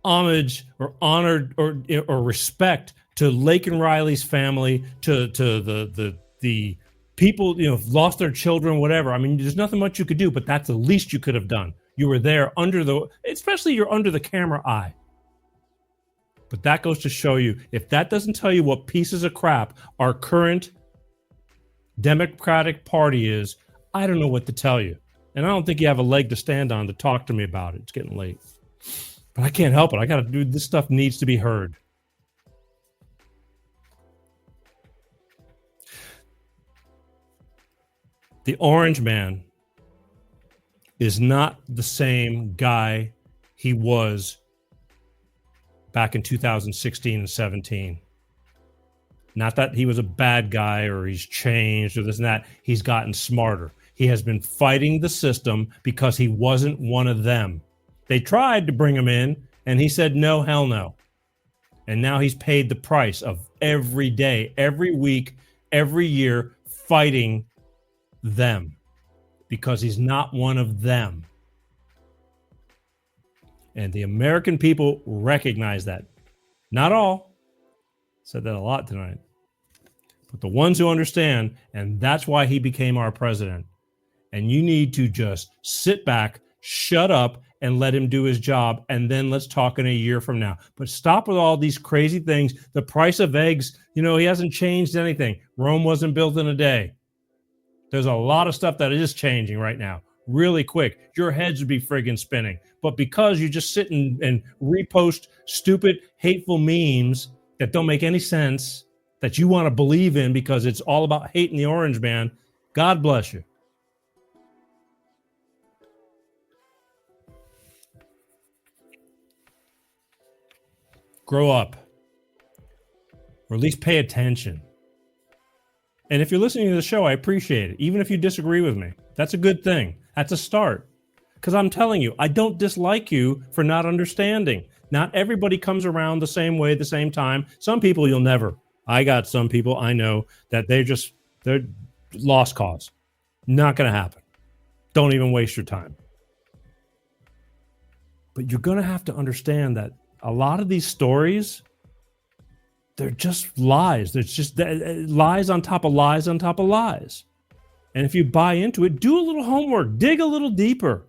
homage or honor or respect to Laken Riley's family, to the people lost their children, whatever. I mean, there's nothing much you could do, but that's the least you could have done. You were there especially you're under the camera eye. But that goes to show you, if that doesn't tell you what pieces of crap our current Democratic Party is, I don't know what to tell you. And I don't think you have a leg to stand on to talk to me about it. It's getting late. But I can't help it. I got to do this. Stuff needs to be heard. The Orange Man is not the same guy he was back in 2016 and 17. Not that he was a bad guy or he's changed or this and that. He's gotten smarter. He has been fighting the system because he wasn't one of them. They tried to bring him in and he said, no, hell no. And now he's paid the price of every day, every week, every year fighting them because he's not one of them. And the American people recognize that. Not all. Said that a lot tonight. But the ones who understand, and that's why he became our president. And you need to just sit back, shut up, and let him do his job. And then let's talk in a year from now. But stop with all these crazy things. The price of eggs, he hasn't changed anything. Rome wasn't built in a day. There's a lot of stuff that is changing right now. Really quick. Your heads would be friggin' spinning. But because you just sit and repost stupid, hateful memes that don't make any sense, that you want to believe in because it's all about hating the Orange Man, God bless you. Grow up. Or at least pay attention. And if you're listening to the show, I appreciate it. Even if you disagree with me, that's a good thing. That's a start. Because I'm telling you, I don't dislike you for not understanding. Not everybody comes around the same way at the same time. Some people you'll never. I got some people I know that they're lost cause. Not going to happen. Don't even waste your time. But you're going to have to understand that a lot of these stories, they're just lies. There's just lies on top of lies on top of lies. And if you buy into it, do a little homework. Dig a little deeper.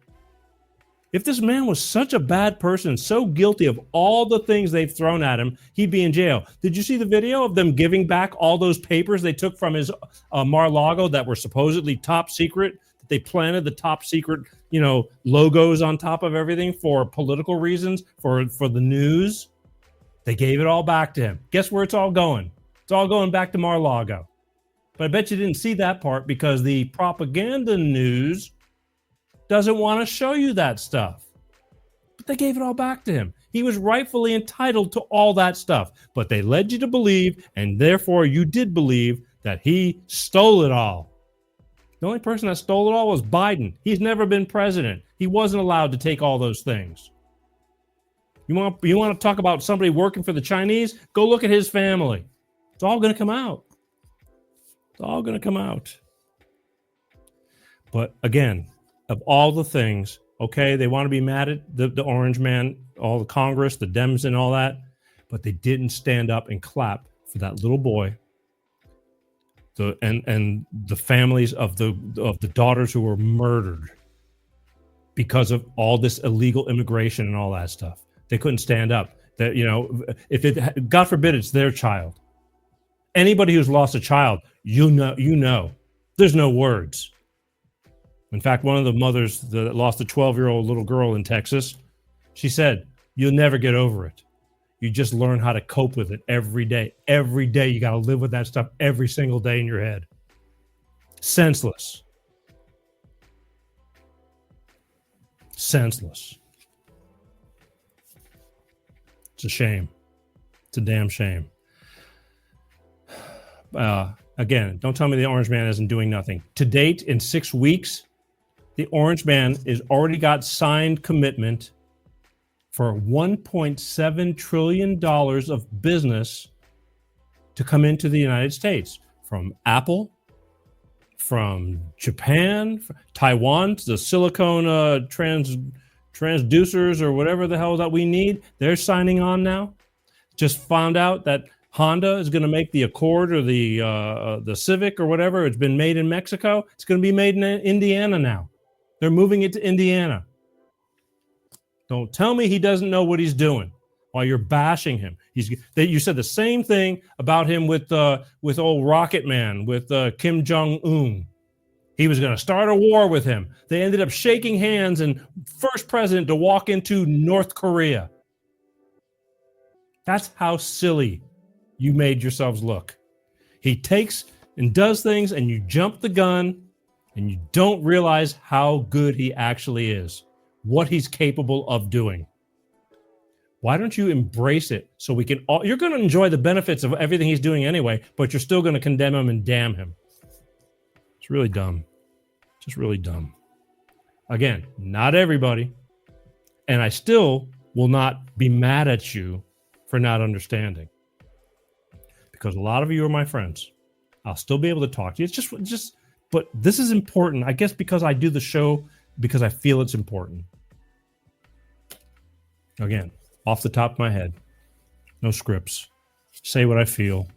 If this man was such a bad person, so guilty of all the things they've thrown at him, he'd be in jail. Did you see the video of them giving back all those papers they took from his Mar-a-Lago that were supposedly top secret? They planted the top secret, logos on top of everything for political reasons, for the news. They gave it all back to him. Guess where it's all going? It's all going back to Mar-a-Lago. But I bet you didn't see that part because the propaganda news doesn't want to show you that stuff. But they gave it all back to him. He was rightfully entitled to all that stuff. But they led you to believe, and therefore you did believe, that he stole it all. The only person that stole it all was Biden. He's never been president. He wasn't allowed to take all those things. You want to talk about somebody working for the Chinese? Go look at his family. It's all going to come out. It's all going to come out. But again, of all the things, okay, they want to be mad at the orange man, all the Congress, the Dems and all that, but they didn't stand up and clap for that little boy and the families of the daughters who were murdered because of all this illegal immigration and all that stuff. They couldn't stand up. That, you know, if it, God forbid, it's their child. Anybody who's lost a child, you know, there's no words. In fact, one of the mothers that lost a 12-year-old little girl in Texas, she said, "You'll never get over it. You just learn how to cope with it every day. Every day you got to live with that stuff every single day in your head." Senseless. Senseless. It's a shame. It's a damn shame. Again, don't tell me the orange man isn't doing nothing. To date, in 6 weeks, the orange man has already got signed commitment for $1.7 trillion of business to come into the United States from Apple, from Japan, from Taiwan, the silicone transducers or whatever the hell that we need. They're signing on now. Just found out that Honda is going to make the Accord or the Civic or whatever. It's been made in Mexico. It's going to be made in Indiana now. They're moving it to Indiana. Don't tell me he doesn't know what he's doing while you're bashing him. You said the same thing about him with old Rocket Man, with Kim Jong-un. He was going to start a war with him. They ended up shaking hands and first president to walk into North Korea. That's how silly you made yourselves look. He takes and does things and you jump the gun and you don't realize how good he actually is, what he's capable of doing. Why don't you embrace it so we can all, you're going to enjoy the benefits of everything he's doing anyway, but you're still going to condemn him and damn him. It's really dumb. Just really dumb. Again, not everybody. And I still will not be mad at you for not understanding. Because a lot of you are my friends. I'll still be able to talk to you. It's just, but this is important, I guess, because I do the show because I feel it's important. Again, off the top of my head, no scripts. Say what I feel,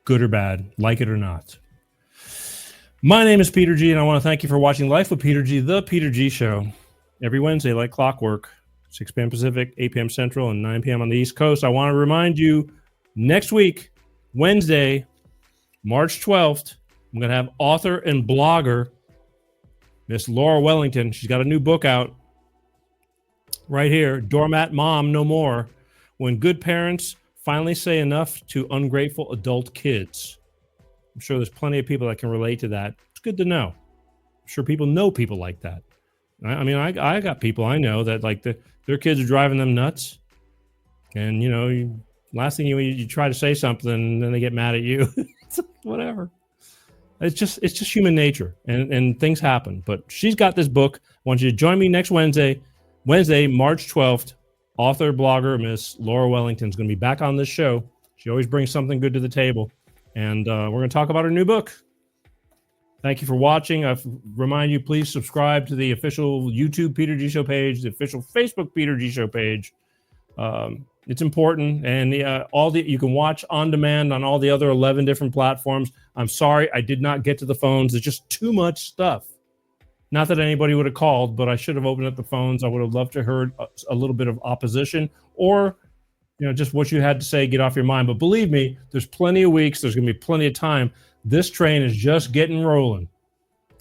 good or bad, like it or not. My name is Peter G, and I want to thank you for watching Life with Peter G, the Peter G Show. Every Wednesday, like clockwork, 6 p.m. Pacific, 8 p.m. Central, and 9 p.m. on the East Coast. I want to remind you, next week, Wednesday, March 12th, I'm going to have author and blogger, Miss Laura Wellington. She's got a new book out right here, Doormat Mom No More, When Good Parents Finally Say Enough to Ungrateful Adult Kids. I'm sure there's plenty of people that can relate to that. It's good to know. I'm sure people know people like that. I mean, I got people I know that like their kids are driving them nuts. And, you know, last thing you try to say something and then they get mad at you. Whatever. It's just human nature and things happen. But she's got this book. I want you to join me next Wednesday, March 12th. Author, blogger, Miss Laura Wellington is going to be back on this show. She always brings something good to the table. And we're going to talk about her new book. Thank you for watching. I remind you, please subscribe to the official YouTube Peter G Show page, the official Facebook Peter G Show page. It's important, and you can watch on demand on all the other 11 different platforms. I'm sorry I did not get to the phones. There's just too much stuff. Not that anybody would have called, but I should have opened up the phones. I would have loved to have heard a little bit of opposition or, you know, just what you had to say, get off your mind. But believe me, there's plenty of weeks. There's going to be plenty of time. This train is just getting rolling.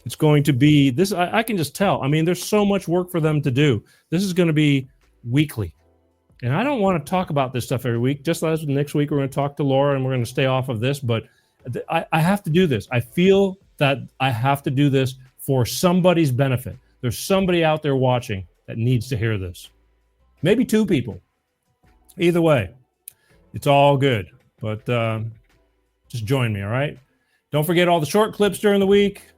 It's going to be this. I can just tell. I mean, there's so much work for them to do. This is going to be weekly. And I don't want to talk about this stuff every week. Just as next week, we're going to talk to Laura and we're going to stay off of this. But I have to do this. I feel that I have to do this for somebody's benefit. There's somebody out there watching that needs to hear this. Maybe two people. Either way, it's all good. But just join me, all right? Don't forget all the short clips during the week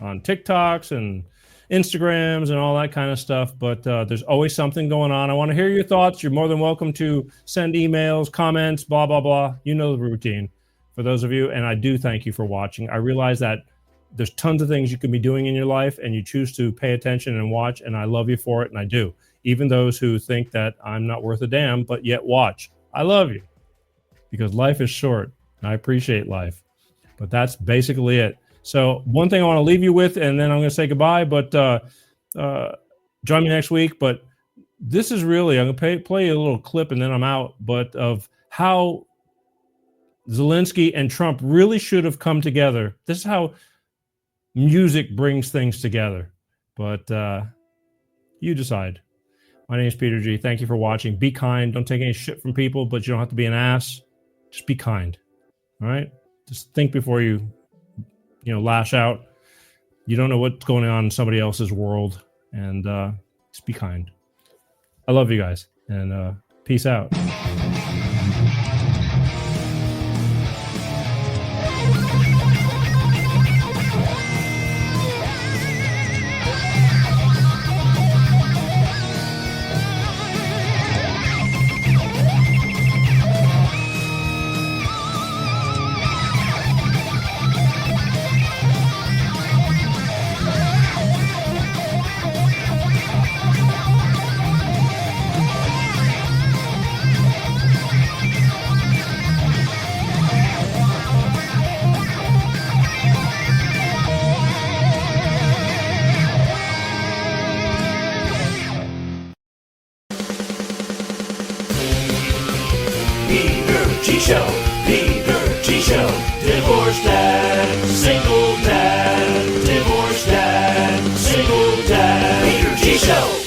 on TikToks and Instagrams and all that kind of stuff. But there's always something going on. I want to hear your thoughts. You're more than welcome to send emails, comments, blah, blah, blah. You know the routine. for those of you, and I do thank you for watching. I realize that there's tons of things you can be doing in your life, and you choose to pay attention and watch, and I love you for it, and I do. Even those who think that I'm not worth a damn, but yet watch. I love you, because life is short, and I appreciate life. But that's basically it. So one thing I want to leave you with, and then I'm going to say goodbye, but join me next week. But this is really, I'm going to play a little clip, and then I'm out, but of how Zelensky and Trump really should have come together. This is how music brings things together. But you decide. My name is Peter G. Thank you for watching. Be kind. Don't take any shit from people, but you don't have to be an ass. Just be kind. All right? Just think before you lash out. You don't know what's going on in somebody else's world. And just be kind. I love you guys. And peace out. Peter G. Show. Divorce dad, single dad, divorce dad, single dad. Peter G. Show.